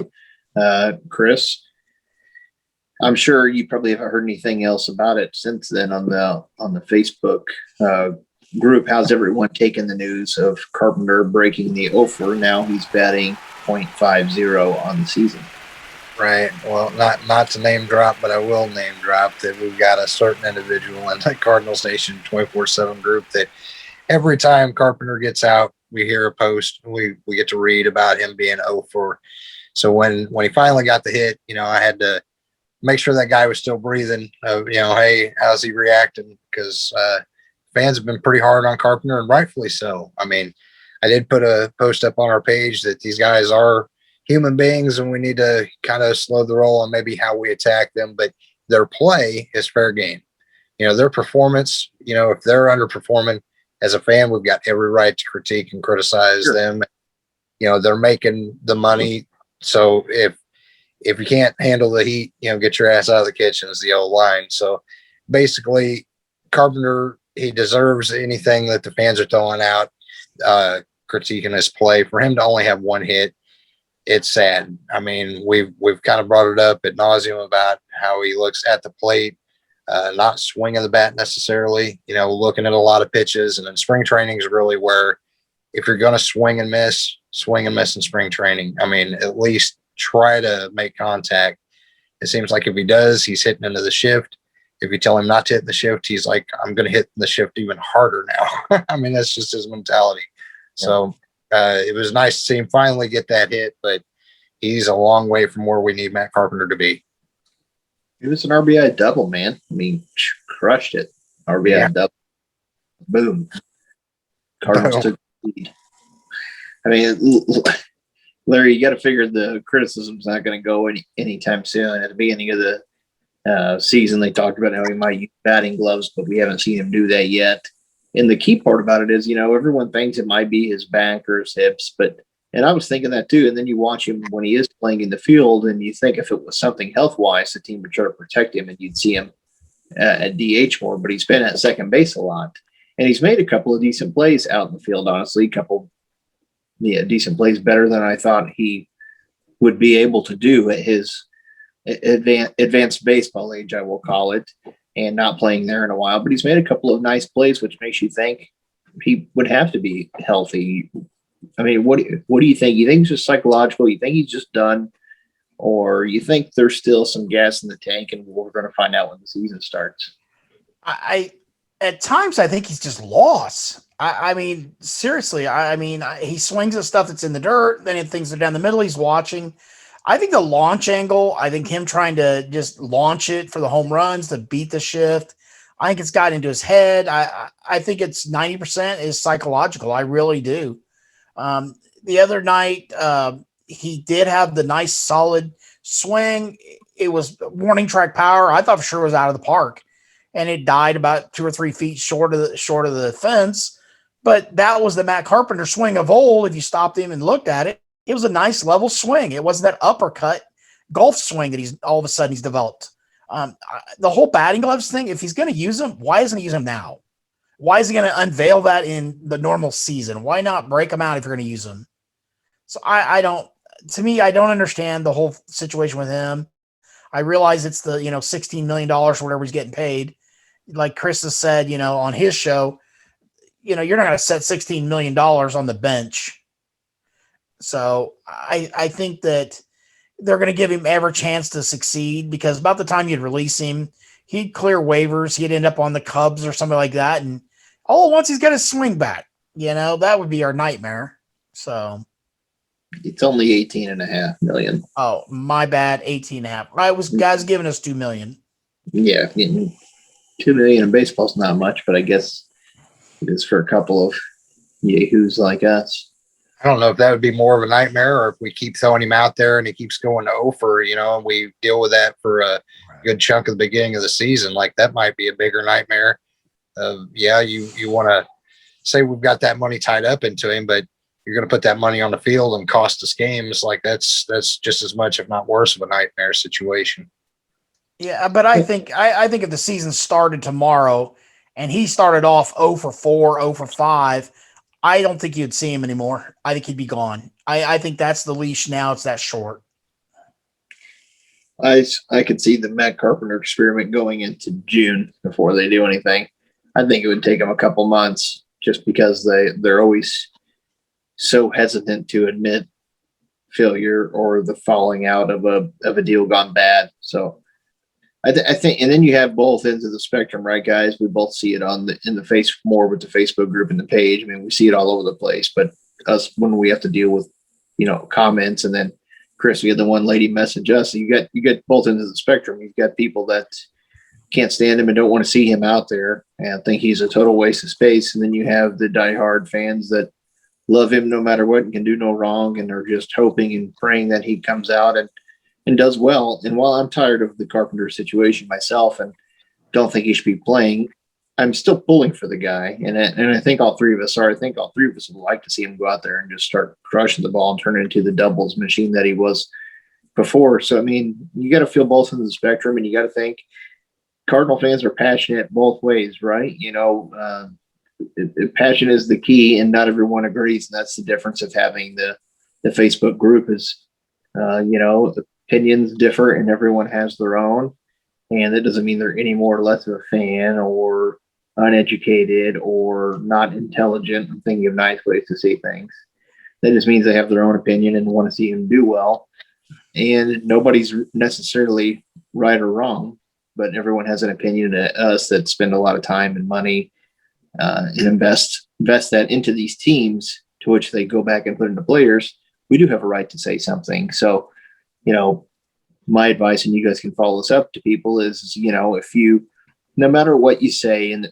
Chris, I'm sure you probably haven't heard anything else about it since then on the Facebook group. How's everyone taking the news of Carpenter breaking the offer? Now he's batting .50 on the season. Right. Well, not to name drop, but I will name drop that we've got a certain individual in the Cardinals Nation 24/7 group that every time Carpenter gets out, we hear a post, we get to read about him being 0-4. So when he finally got the hit, I had to make sure that guy was still breathing. Hey, how's he reacting? Because fans have been pretty hard on Carpenter, and rightfully so. I did put a post up on our page that these guys are human beings and we need to kind of slow the roll on maybe how we attack them, but their play is fair game. Their performance, if they're underperforming, as a fan, we've got every right to critique and criticize them. they're making the money. So if you can't handle the heat, get your ass out of the kitchen is the old line. So basically, Carpenter, he deserves anything that the fans are throwing out, critiquing his play. For him to only have one hit, it's sad. I mean, we've kind of brought it up ad nauseum about how he looks at the plate, not swinging the bat necessarily, looking at a lot of pitches. And then spring training is really where, if you're going to swing and miss in spring training. I mean, at least try to make contact. It seems like if he does, he's hitting into the shift. If you tell him not to hit the shift, he's like, I'm going to hit the shift even harder now. I mean, that's just his mentality. Yeah. So it was nice to see him finally get that hit, but he's a long way from where we need Matt Carpenter to be. It was an RBI double, man. I mean, crushed it. RBI double. Boom. Cardinals took the lead. I mean, Larry, you got to figure the criticism's not going to go anytime soon. At the beginning of the season, they talked about how he might use batting gloves, but we haven't seen him do that yet. And the key part about it is, everyone thinks it might be his back or his hips, and I was thinking that too. And then you watch him when he is playing in the field, and you think if it was something health-wise, the team would try to protect him, and you'd see him at DH more. But he's been at second base a lot, and he's made a couple of decent plays out in the field. Honestly, decent plays, better than I thought he would be able to do at his advanced baseball age, I will call it, and not playing there in a while. But he's made a couple of nice plays, which makes you think he would have to be healthy. I mean, what do you think? You think it's just psychological? You think he's just done? Or you think there's still some gas in the tank and we're going to find out when the season starts? At times, I think he's just lost. I mean, seriously, he swings at stuff that's in the dirt, then things are down the middle, he's watching. I think the launch angle, I think him trying to just launch it for the home runs to beat the shift, I think it's got into his head. I think it's 90% is psychological. I really do. The other night, he did have the nice solid swing. It was warning track power. I thought for sure it was out of the park, and it died about 2 or 3 feet short of the fence. But that was the Matt Carpenter swing of old. If you stopped him and looked at it, it was a nice level swing. It wasn't that uppercut golf swing that he's all of a sudden he's developed. The whole batting gloves thing, if he's going to use them, why isn't he use them now? Why is he going to unveil that in the normal season? Why not break them out if you're going to use them? So I don't understand the whole situation with him. I realize it's the, $16 million or whatever he's getting paid. Like Chris has said, on his show, you're not going to set $16 million on the bench. So I think that they're going to give him every chance to succeed, because about the time you'd release him, he'd clear waivers. He'd end up on the Cubs or something like that. And all at once he's got his swing back. That would be our nightmare. So it's only 18.5 million. Oh, my bad. 18.5. I was guys giving us 2 million. Yeah. 2 million in baseball's not much, but I guess it is for a couple of yahoos like us. I don't know if that would be more of a nightmare, or if we keep throwing him out there and he keeps going over, and we deal with that for a good chunk of the beginning of the season. Like, that might be a bigger nightmare. You want to say we've got that money tied up into him, but you're going to put that money on the field and cost us games. Like, that's just as much, if not worse, of a nightmare situation. Yeah, but I think if the season started tomorrow and he started off 0 for 4, 0 for 5, I don't think you'd see him anymore. I think he'd be gone. I think that's the leash now. It's that short. I could see the Matt Carpenter experiment going into June before they do anything. I think it would take them a couple months, just because they're always so hesitant to admit failure or the falling out of a deal gone bad. So I think, and then you have both ends of the spectrum, right, guys? We both see it in the face more with the Facebook group and the page. I mean, we see it all over the place, but us, when we have to deal with, comments, and then Chris, we had the one lady message us. You got both ends of the spectrum. You've got people that can't stand him and don't want to see him out there and think he's a total waste of space. And then you have the diehard fans that love him no matter what and can do no wrong, and are just hoping and praying that he comes out and does well. And while I'm tired of the Carpenter situation myself and don't think he should be playing, I'm still pulling for the guy, and I think all three of us are. I think all three of us would like to see him go out there and just start crushing the ball and turn it into the doubles machine that he was before. So I mean, you got to feel both ends of the spectrum, and you got to think Cardinal fans are passionate both ways, right? Passion is the key, and not everyone agrees, and that's the difference of having the Facebook group is, opinions differ, and everyone has their own. And that doesn't mean they're any more or less of a fan or uneducated or not intelligent. I'm thinking of nice ways to see things. That just means they have their own opinion and want to see him do well. And nobody's necessarily right or wrong, but everyone has an opinion. Us that spend a lot of time and money and invest that into these teams, to which they go back and put into players, we do have a right to say something. So, my advice, and you guys can follow this up to people, is, if you, no matter what you say in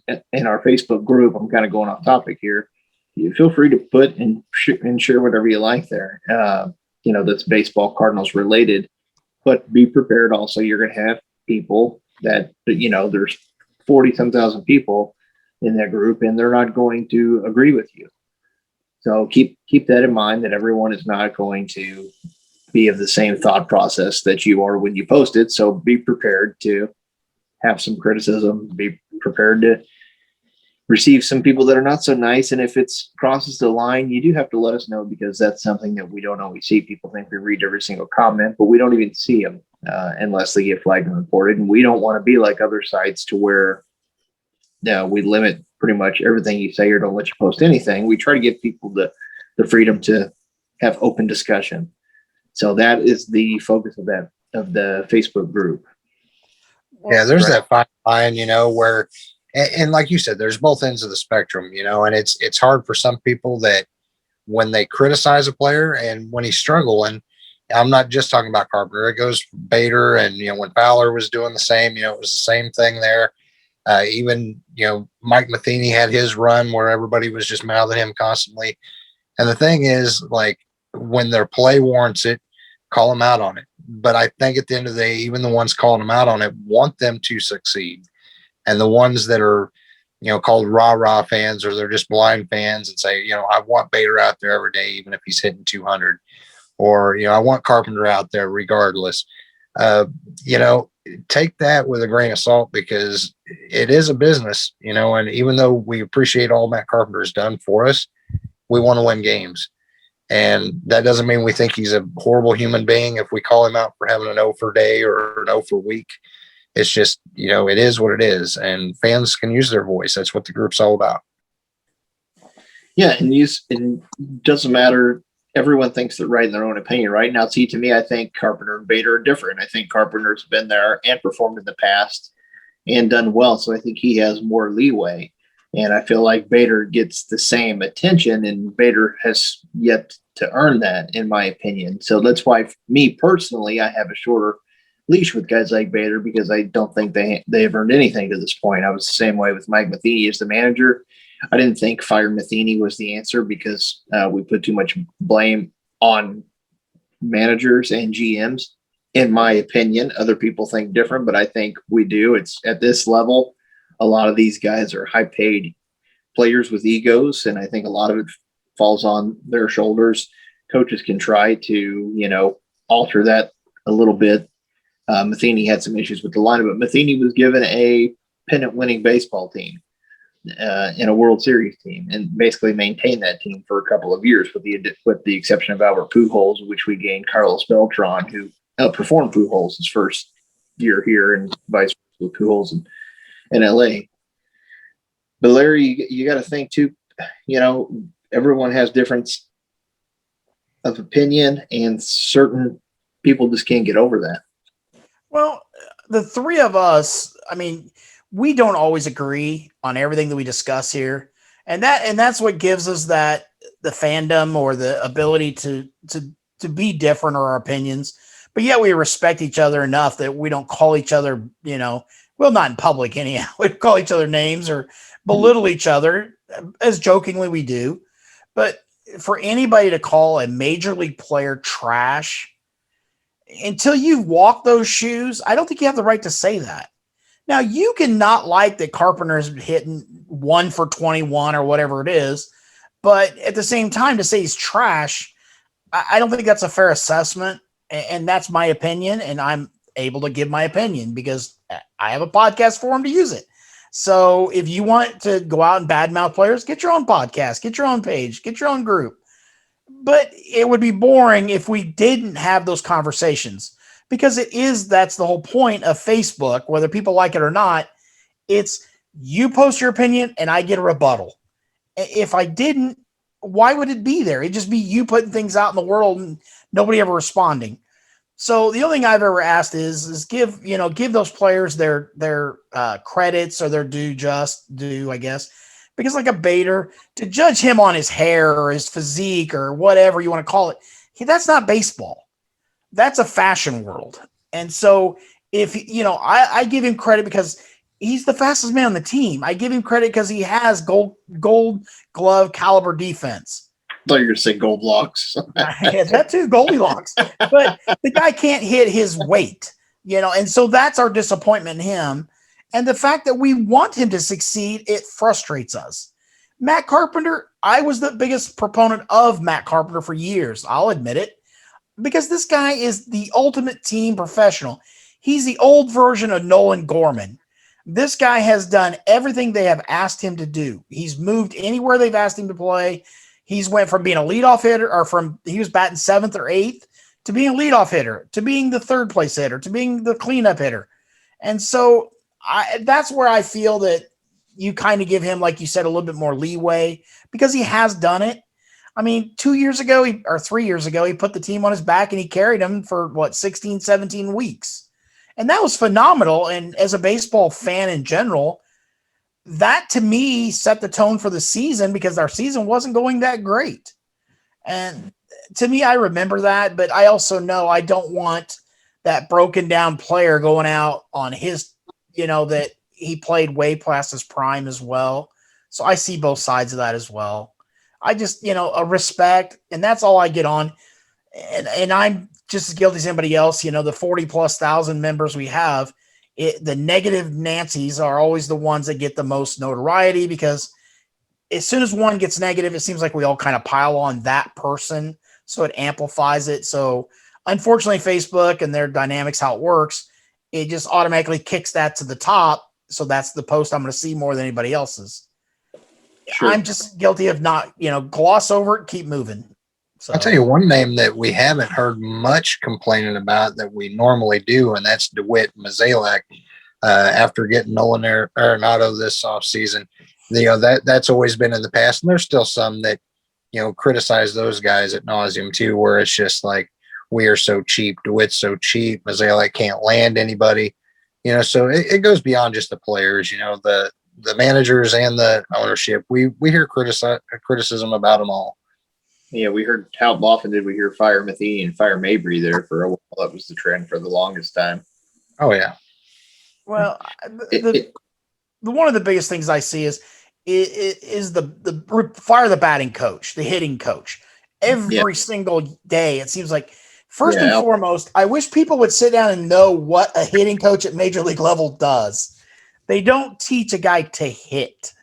our Facebook group, I'm kind of going off topic here, you feel free to put and share whatever you like there, that's baseball Cardinals related, but be prepared. Also, you're going to have people that, there's 40-some thousand people in that group, and they're not going to agree with you. So keep that in mind, that everyone is not going to be of the same thought process that you are when you post it. So be prepared to have some criticism, be prepared to receive some people that are not so nice. And if it crosses the line, you do have to let us know, because that's something that we don't always see. People think we read every single comment, but we don't even see them unless they get flagged and reported. And we don't want to be like other sites to where we limit pretty much everything you say or don't let you post anything. We try to give people the freedom to have open discussion. So that is the focus of the Facebook group. Yeah, there's that fine line, where, and like you said, there's both ends of the spectrum, and it's hard for some people that when they criticize a player and when he's struggling, I'm not just talking about Carpenter, it goes Bader, and, when Fowler was doing the same, it was the same thing there. Even, Mike Matheny had his run where everybody was just mouthing him constantly. And the thing is, like, when their play warrants it, call them out on it. But I think at the end of the day, even the ones calling them out on it want them to succeed. And the ones that are, called rah-rah fans, or they're just blind fans and say, I want Bader out there every day, even if he's hitting 200, or, I want Carpenter out there regardless. Take that with a grain of salt, because it is a business, and even though we appreciate all Matt Carpenter has done for us, we want to win games. And that doesn't mean we think he's a horrible human being if we call him out for having an O for day or an O for week. It's just, it is what it is, and fans can use their voice. That's what the group's all about. Yeah, and it doesn't matter. Everyone thinks they're right in their own opinion, right? Now, see, to me, I think Carpenter and Bader are different. I think Carpenter's been there and performed in the past and done well, so I think he has more leeway. And I feel like Bader gets the same attention, and Bader has yet to earn that, in my opinion. So that's why, me personally, I have a shorter leash with guys like Bader, because I don't think they've earned anything to this point. I was the same way with Mike Matheny as the manager. I didn't think fire Matheny was the answer, because we put too much blame on managers and GMs, in my opinion. Other people think different, but I think we do. It's at this level, a lot of these guys are high paid players with egos, and I think a lot of it falls on their shoulders. Coaches can try to, alter that a little bit. Matheny had some issues with the lineup, but Matheny was given a pennant winning baseball team, in a World Series team, and basically maintained that team for a couple of years, with the exception of Albert Pujols, which we gained Carlos Beltran, who outperformed Pujols his first year here, and vice versa with Pujols in LA. But Larry, you got to think too, everyone has difference of opinion, and certain people just can't get over that. Well, the three of us, we don't always agree on everything that we discuss here. And that's what gives us the fandom, or the ability to be different, or our opinions. But yet we respect each other enough that we don't call each other, well, not in public anyhow. We call each other names or belittle each other, as jokingly we do. But for anybody to call a major league player trash, until you've walked those shoes, I don't think you have the right to say that. Now, you can not like that Carpenter's hitting 1 for 21 or whatever it is, but at the same time, to say he's trash, I don't think that's a fair assessment. And that's my opinion. And I'm able to give my opinion because I have a podcast for him to use it. So if you want to go out and badmouth players, get your own podcast, get your own page, get your own group. But it would be boring if we didn't have those conversations, because that's the whole point of Facebook, whether people like it or not. It's you post your opinion and I get a rebuttal. If I didn't, why would it be there? It'd just be you putting things out in the world and nobody ever responding. So the only thing I've ever asked is give those players their credits or their due, I guess. Because like a Bader, to judge him on his hair or his physique or whatever you want to call it, that's not baseball. That's a fashion world. And so if, I give him credit because he's the fastest man on the team. I give him credit because he has gold glove caliber defense. I thought you were going to say gold locks. Yeah, that too, Goldilocks. But the guy can't hit his weight, and so that's our disappointment in him. And the fact that we want him to succeed, it frustrates us. Matt Carpenter, I was the biggest proponent of Matt Carpenter for years. I'll admit it, because this guy is the ultimate team professional. He's the old version of Nolan Gorman. This guy has done everything they have asked him to do. He's moved anywhere they've asked him to play. He's went from being a leadoff hitter, he was batting 7th or 8th, to being a leadoff hitter, to being the 3rd place hitter, to being the cleanup hitter. And so that's where I feel that you kind of give him, like you said, a little bit more leeway, because he has done it. I mean, 2 years ago or 3 years ago, he put the team on his back and he carried them for 16, 17 weeks. And that was phenomenal. And as a baseball fan in general, that to me set the tone for the season, because our season wasn't going that great. And to me, I remember that, but I also know I don't want that broken down player going out on his, that he played way past his prime as well. So I see both sides of that as well. I just, a respect, and that's all I get on. And I'm just as guilty as anybody else. The 40,000+ members we have, the negative Nancy's are always the ones that get the most notoriety, because as soon as one gets negative, it seems like we all kind of pile on that person. So it amplifies it. So unfortunately, Facebook and their dynamics, how it works, it just automatically kicks that to the top. So that's the post I'm going to see more than anybody else's. Sure. I'm just guilty of not, gloss over it, keep moving. So I'll tell you one name that we haven't heard much complaining about that we normally do, and that's Dewitt Mozalek. After getting Nolan Arenado this offseason, that's always been in the past, and there's still some that criticize those guys at nauseum too, where it's just like, we are so cheap, DeWitt's so cheap, Mozalek can't land anybody, so it goes beyond just the players, the managers and the ownership. We hear criticism about them all. Yeah, we heard, how often did we hear fire Matheny and fire Mabry there for a while? That was the trend for the longest time. Oh yeah. Well, one of the biggest things I see is the fire the batting coach, the hitting coach. Every single day, it seems like, first and foremost, I wish people would sit down and know what a hitting coach at major league level does. They don't teach a guy to hit.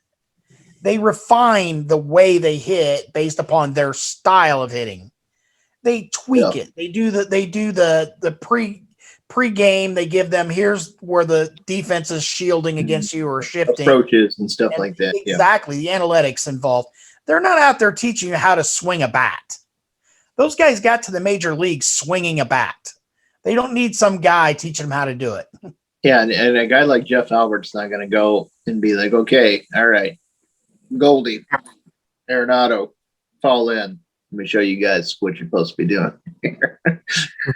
They refine the way they hit based upon their style of hitting. They tweak it. They do the pre-game. They give them, here's where the defense is shielding against you or shifting. Approaches and stuff like that. Exactly. The analytics involved. They're not out there teaching you how to swing a bat. Those guys got to the major leagues swinging a bat. They don't need some guy teaching them how to do it. Yeah, and a guy like Jeff Albert's not going to go and be like, okay, all right, Goldie, Arenado, fall in. Let me show you guys what you're supposed to be doing.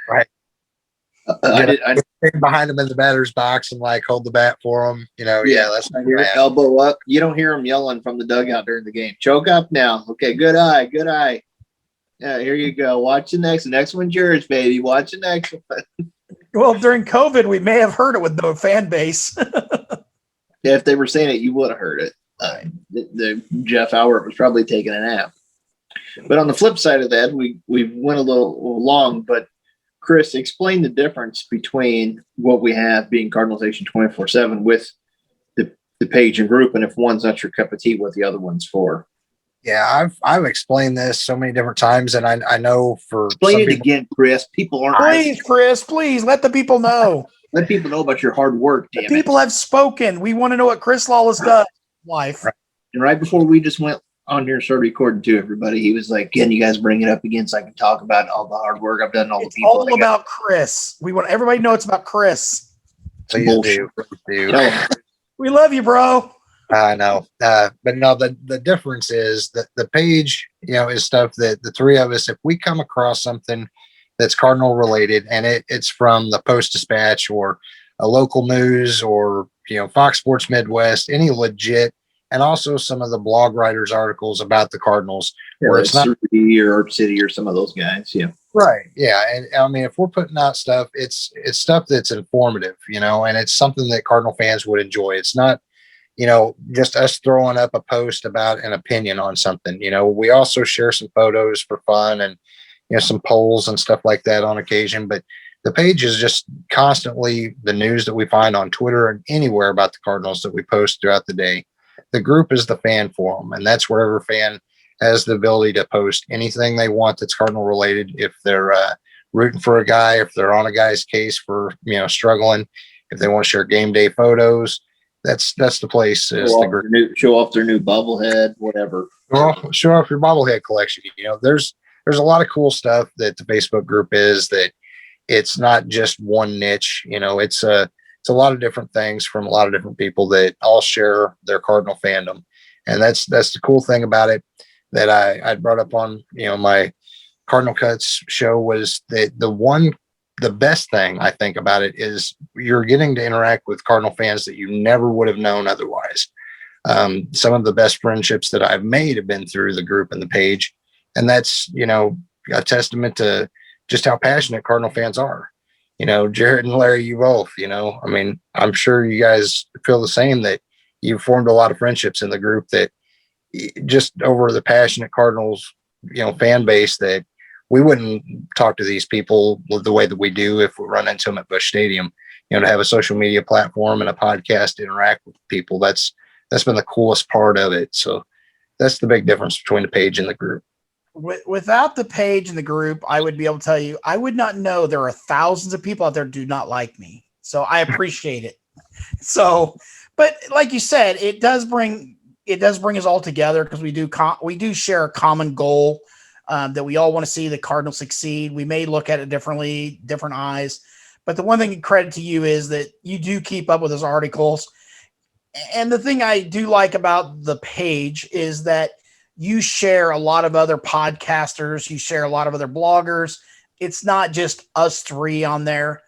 Right. I behind him in the batter's box and hold the bat for him. That's not your elbow up. You don't hear him yelling from the dugout during the game. Choke up now. Okay, good eye, good eye. Yeah, here you go. Watch the next one's yours, baby. Watch the next one. Well, during COVID, we may have heard it with no fan base. Yeah, if they were saying it, you would have heard it. The Jeff Albert was probably taking a nap. But on the flip side of that, we went a little long, but Chris, explain the difference between what we have being Cardinals Nation 24/7 with the page and group, and if one's not your cup of tea, what the other one's for. Yeah, I've explained this so many different times, and I know for Explain some it people, again, Chris. People aren't. Please, Chris, please let the people know. Let people know about your hard work, The damn people it. have spoken. We want to know what Chris Lawless does in life. Right. And right before we just went on here and started recording to everybody, he was like, "Can you guys bring it up again so I can talk about all the hard work I've done, all It's the people." all about Chris. We want everybody to know it's about Chris. please bullshit. do. Tell 'em. We love you, bro. I know. But no, the difference is that the page, is stuff that the three of us, if we come across something that's Cardinal related and it's from the Post Dispatch or a local news or, Fox Sports Midwest, any legit, and also some of the blog writers articles about the Cardinals where it's not or Art City or some of those guys. Yeah. right. Yeah. And I mean, if we're putting out stuff, it's stuff that's informative, and it's something that Cardinal fans would enjoy. It's not, just us throwing up a post about an opinion on something. We also share some photos for fun and, some polls and stuff like that on occasion. But the page is just constantly the news that we find on Twitter and anywhere about the Cardinals that we post throughout the day. The group is the fan forum, and that's where every fan has the ability to post anything they want that's Cardinal related. If they're rooting for a guy, if they're on a guy's case for, struggling, if they want to share game day photos, that's the place. Show off their new bobblehead, whatever. Well, show off your bobblehead collection. There's a lot of cool stuff that the Facebook group is, that it's not just one niche. It's a lot of different things from a lot of different people that all share their Cardinal fandom, and that's the cool thing about it that I brought up on my Cardinal Cuts show, was that the best thing I think about it is you're getting to interact with Cardinal fans that you never would have known otherwise. Some of the best friendships that I've made have been through the group and the page. And that's, a testament to just how passionate Cardinal fans are. Jared and Larry, you both, I mean, I'm sure you guys feel the same, that you've formed a lot of friendships in the group that just over the passionate Cardinals, fan base, that we wouldn't talk to these people the way that we do if we run into them at Busch Stadium. To have a social media platform and a podcast to interact with people, that's been the coolest part of it. So that's the big difference between the page and the group. Without the page and the group, I would be able to tell you, I would not know there are thousands of people out there who do not like me. So I appreciate it. So, but like you said, it does bring us all together, because we do share a common goal, that we all want to see the Cardinals succeed. We may look at it differently, different eyes, but the one thing credit to you is that you do keep up with those articles. And the thing I do like about the page is that you share a lot of other podcasters, you share a lot of other bloggers. It's not just us three on there.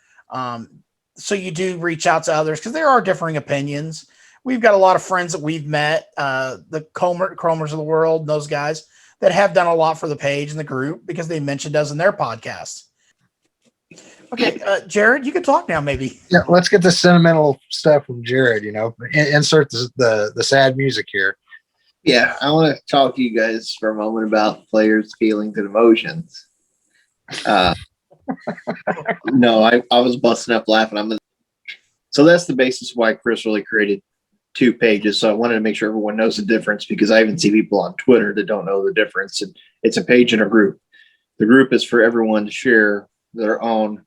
So you do reach out to others, because there are differing opinions. We've got a lot of friends that we've met, the Cromers of the world, those guys that have done a lot for the page and the group because they mentioned us in their podcast. Okay, Jared, you can talk now, maybe. Yeah, let's get the sentimental stuff from Jared. Insert the sad music here. Yeah, I want to talk to you guys for a moment about players' feelings and emotions. No, I was busting up laughing. So that's the basis why Chris really created two pages. So I wanted to make sure everyone knows the difference, because I even see people on Twitter that don't know the difference. And it's a page and a group. The group is for everyone to share their own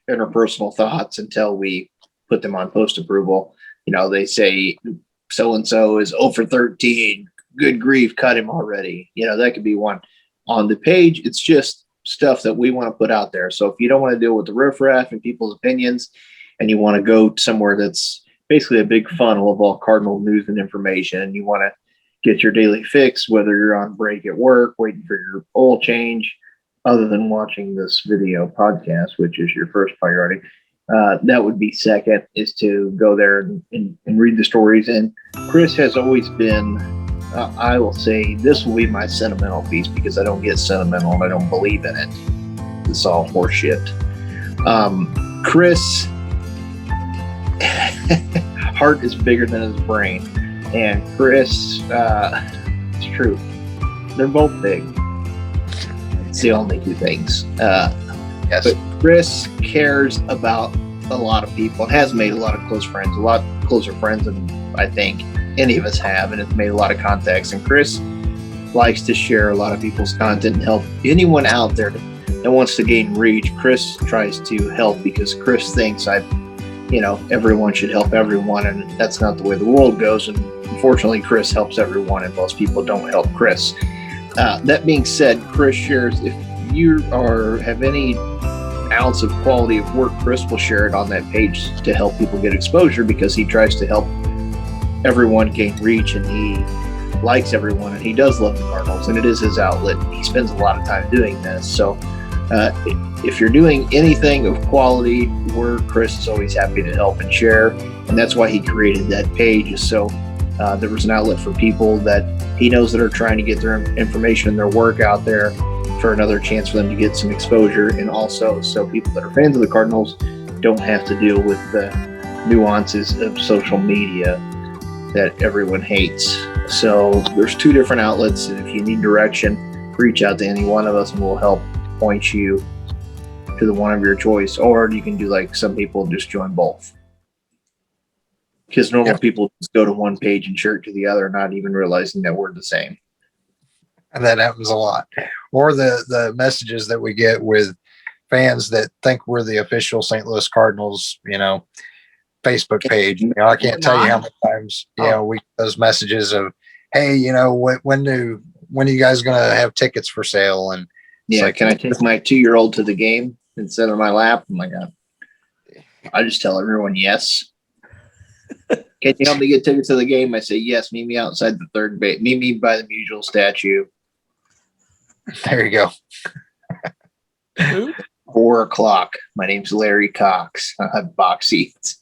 interpersonal thoughts until we put them on post approval. They say so-and-so is 0 for 13. Good grief, cut him already. That could be one. On the page, it's just stuff that we want to put out there. So if you don't want to deal with the riffraff and people's opinions, and you want to go somewhere that's basically a big funnel of all Cardinal news and information, and you want to get your daily fix, whether you're on break at work, waiting for your oil change, other than watching this video podcast, which is your first priority, that would be second, is to go there and read the stories. And Chris has always been, I will say, this will be my sentimental piece, because I don't get sentimental and I don't believe in it. It's all horseshit. Chris, heart is bigger than his brain. And Chris, it's true. They're both big. It's the only two things. Yes. But Chris cares about a lot of people and has made a lot of close friends, a lot closer friends than I think any of us have, and it's made a lot of contacts. And Chris likes to share a lot of people's content and help anyone out there that wants to gain reach. Chris tries to help because Chris thinks everyone should help everyone, and that's not the way the world goes. And unfortunately, Chris helps everyone, and most people don't help Chris. That being said, Chris shares, if you have any ounce of quality of work, Chris will share it on that page to help people get exposure, because he tries to help everyone gain reach, and he likes everyone, and he does love the Cardinals, and it is his outlet. He spends a lot of time doing this. So if you're doing anything of quality work, Chris is always happy to help and share, and that's why he created that page, so there was an outlet for people that he knows that are trying to get their information and their work out there, for another chance for them to get some exposure, and also so people that are fans of the Cardinals don't have to deal with the nuances of social media that everyone hates. So there's two different outlets, and if you need direction, reach out to any one of us and we'll help point you to the one of your choice, or you can do like some people, just join both, because normal people just go to one page and share it to the other, not even realizing that we're the same. And that happens a lot. Or the messages that we get with fans that think we're the official St. Louis Cardinals, Facebook page. I can't tell you how many times, we get those messages of, hey, when are you guys going to have tickets for sale? And can I take my 2-year-old to the game instead of my lap? I'm like, I just tell everyone yes. Can you help me get tickets to the game? I say yes. Meet me outside the third base. Meet me by the Musial statue. There you go. 4:00. My name's Larry Cox. I have box seats.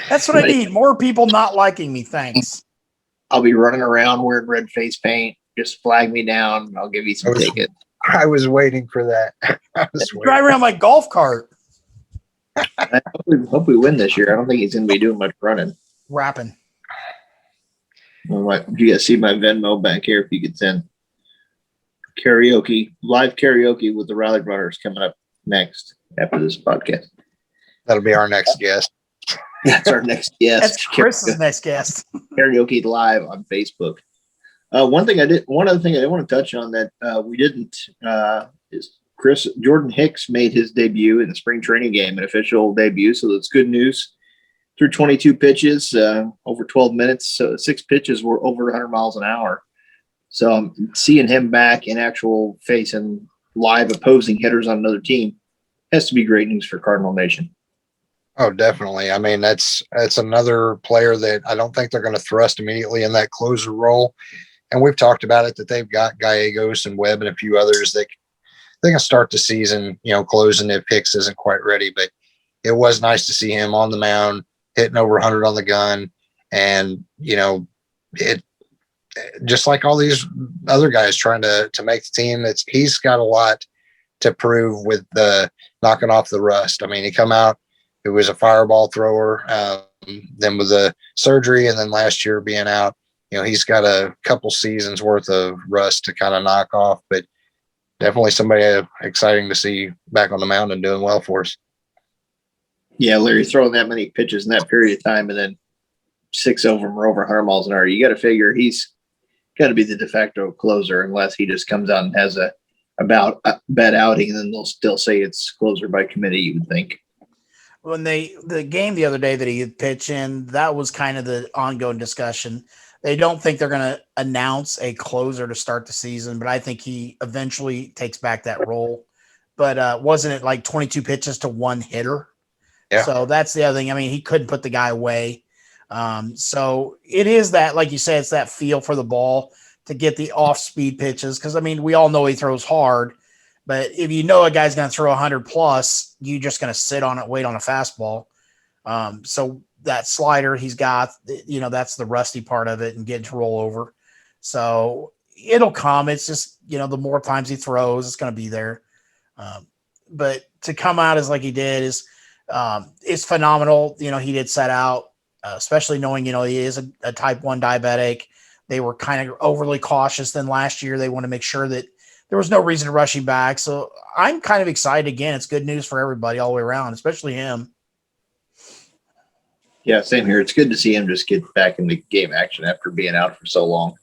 That's what I need. More people not liking me. Thanks. I'll be running around wearing red face paint. Just flag me down, and I'll give you some tickets. I was waiting for that. Drive around my golf cart. I hope we win this year. I don't think he's going to be doing much running. Rapping. Well, you guys see my Venmo back here if you could send live karaoke with the Rally Runners coming up next after this podcast. That'll be our next guest. That's our next guest. That's Chris's next guest. Karaoke live on Facebook. One other thing I did want to touch on that we didn't is Jordan Hicks made his debut in the spring training game, an official debut. So that's good news. Through 22 pitches, over 12 minutes. So 6 pitches were over 100 miles an hour. So seeing him back in actual facing live opposing hitters on another team has to be great news for Cardinal Nation. Oh, definitely. I mean, that's another player that I don't think they're going to thrust immediately in that closer role. And we've talked about it, that they've got Gallegos and Webb and a few others that they can start the season, closing if Hicks isn't quite ready. But it was nice to see him on the mound, hitting over 100 on the gun. And, it just like all these other guys trying to make the team, he's got a lot to prove with the knocking off the rust. I mean, he come out, he was a fireball thrower, then with the surgery, and then last year being out, he's got a couple seasons worth of rust to kind of knock off, but definitely somebody exciting to see back on the mound and doing well for us. Yeah, Larry, throwing that many pitches in that period of time, and then 6 of them are over 100 miles an hour. You got to figure he's got to be the de facto closer, unless he just comes out and has a bad outing, and then they'll still say it's closer by committee, you would think. When the game the other day that he had pitched in, that was kind of the ongoing discussion. They don't think they're going to announce a closer to start the season, but I think he eventually takes back that role. But wasn't it like 22 pitches to 1 hitter? Yeah. So that's the other thing. I mean, he couldn't put the guy away. So it is that, like you said, it's that feel for the ball to get the off-speed pitches. Because, I mean, we all know he throws hard. But if you know a guy's going to throw 100 plus, you're just going to sit on it, wait on a fastball. So that slider he's got, that's the rusty part of it and getting to roll over. So it'll come. It's just, the more times he throws, it's going to be there. But to come out as like he did is phenomenal. He did set out, especially knowing, he is a type 1 diabetic. They were kind of overly cautious than last year. They want to make sure that there was no reason to rush him back. So I'm kind of excited again. It's good news for everybody all the way around, especially him. Yeah, same here. It's good to see him just get back into game action after being out for so long.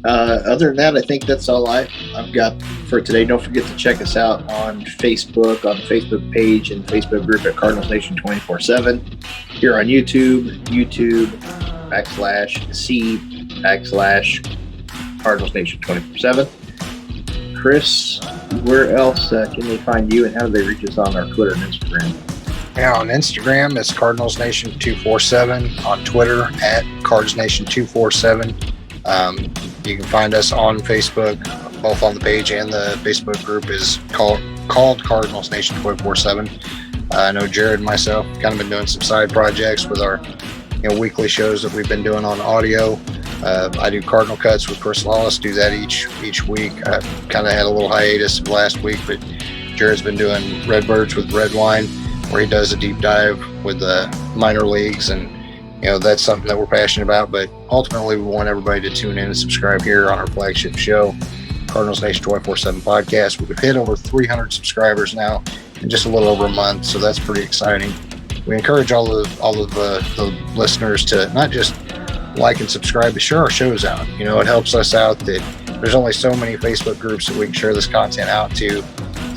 Other than that, I think that's all I've got for today. Don't forget to check us out on Facebook, on the Facebook page and Facebook group at Cardinals Nation 24/7. Here on YouTube, YouTube.com/C/Cardinals Nation 24/7. Chris, where else can they find you, and how do they reach us on our Twitter and Instagram? Yeah, on Instagram, it's Cardinals Nation 247. On Twitter, at Cards Nation 247. You can find us on Facebook, both on the page and the Facebook group is called Cardinals Nation 247. I know Jared and myself kind of been doing some side projects with our weekly shows that we've been doing on audio. I do Cardinal Cuts with Chris Lawless, do that each week. I kind of had a little hiatus last week, but Jared's been doing Redbirds with Red Wine, where he does a deep dive with the minor leagues, and that's something that we're passionate about. But ultimately, we want everybody to tune in and subscribe here on our flagship show, Cardinals Nation 24/7 podcast. We've hit over 300 subscribers now in just a little over a month, so that's pretty exciting. We encourage all of the listeners to not just like and subscribe, but share our shows out. It helps us out that there's only so many Facebook groups that we can share this content out to.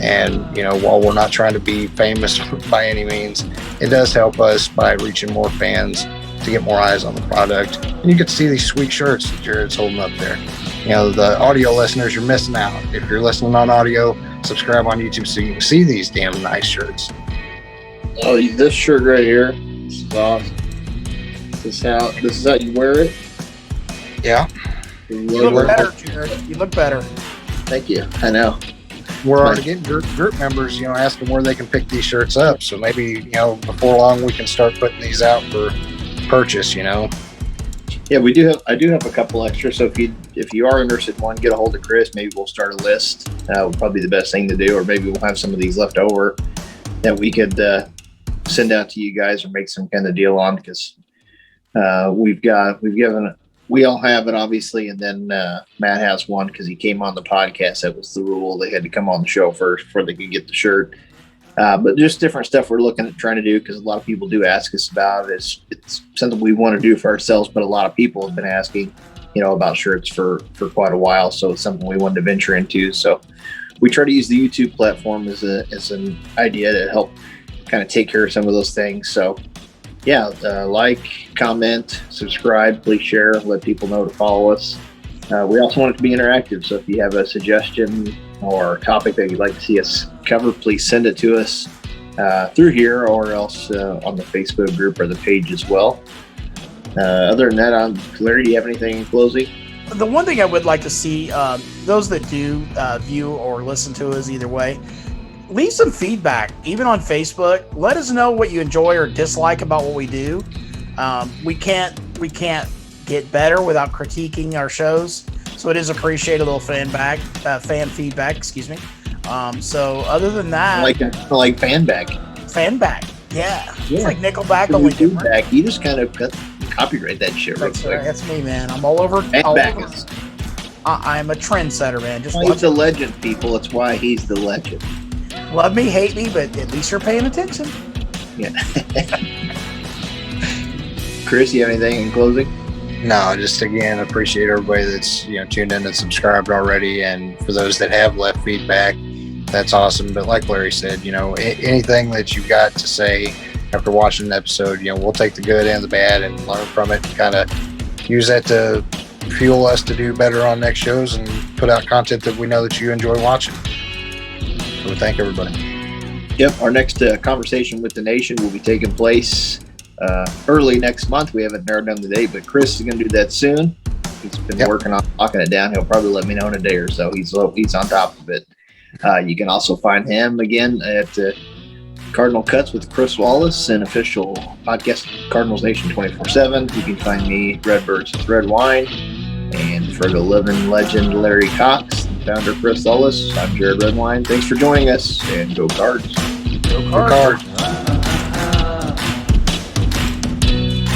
And, while we're not trying to be famous by any means, it does help us by reaching more fans to get more eyes on the product. And you get to see these sweet shirts that Jared's holding up there. The audio listeners, you're missing out. If you're listening on audio, subscribe on YouTube so you can see these damn nice shirts. Oh, this shirt right here. This is awesome. This is how you wear it. Yeah. You look better, Jared. You look better. Thank you. I know. We're already getting group members, asking where they can pick these shirts up. So maybe, before long we can start putting these out for purchase, Yeah, I do have a couple extra. So if you are interested in one, get a hold of Chris. Maybe we'll start a list. Would probably be the best thing to do, or maybe we'll have some of these left over that we could send out to you guys or make some kind of deal on, because we all have it, obviously, and then Matt has one because he came on the podcast. That was the rule. They had to come on the show first before they could get the shirt. But just different stuff we're looking at trying to do, because a lot of people do ask us about it. It's something we want to do for ourselves, but a lot of people have been asking, about shirts for quite a while. So it's something we wanted to venture into. So we try to use the YouTube platform as an idea to help kind of take care of some of those things. So yeah, like, comment, subscribe, please share, let people know to follow us. We also want it to be interactive. So if you have a suggestion or a topic that you'd like to see us cover, please send it to us through here, or else on the Facebook group or the page as well. Other than that, Larry, do you have anything in closing? The one thing I would like to see, those that do view or listen to us either way, leave some feedback, even on Facebook. Let us know what you enjoy or dislike about what we do. We can't get better without critiquing our shows, so it is appreciated. A little fan feedback. Excuse me. So other than that, I like fan back. Yeah. It's like Nickelback, only different. Back. You just kind of copyright that shit real quick. That's me, man. I'm all over. I'm a trendsetter, man. He's the legend, people. That's why he's the legend. Love me, hate me, but at least you're paying attention. Yeah. Chris, you have anything in closing? No, just again, appreciate everybody that's tuned in and subscribed already, and for those that have left feedback, that's awesome. But like Larry said, anything that you've got to say after watching an episode, we'll take the good and the bad and learn from it, and kind of use that to fuel us to do better on next shows and put out content that we know that you enjoy watching. So we thank everybody. Yep, our next conversation with the nation will be taking place early next month. We haven't narrowed down the date, but Chris is going to do that soon. He's been working on locking it down. He'll probably let me know in a day or so. He's on top of it. You can also find him again at Cardinal Cuts with Chris Wallace, an official podcast, Cardinals Nation 24/7. You can find me, Redbirds with Red Wine, and for the living legend, Larry Cox, founder Chris Wallace. I'm Jared Redwine. Thanks for joining us, and go Cards. Go Cards.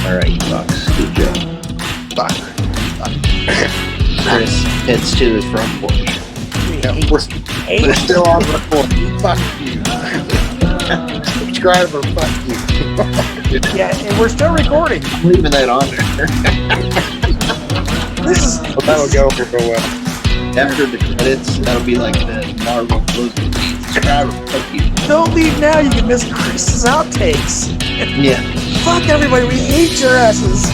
All right, you Fox. Good job. Bye. Chris heads to the front porch. We're hate still on record. Fuck you. Subscriber, fuck you. yeah, and we're still recording. I'm leaving that on there. This is Well, that'll go for a while. After the credits, that'll be like the Marvel closing scene. Subscriber, fuck you. don't leave now. You can miss Chris's outtakes. Yeah. Fuck everybody. We hate your asses.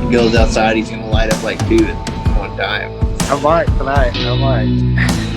He goes outside, he's gonna light up like two at one time. I might tonight. I might.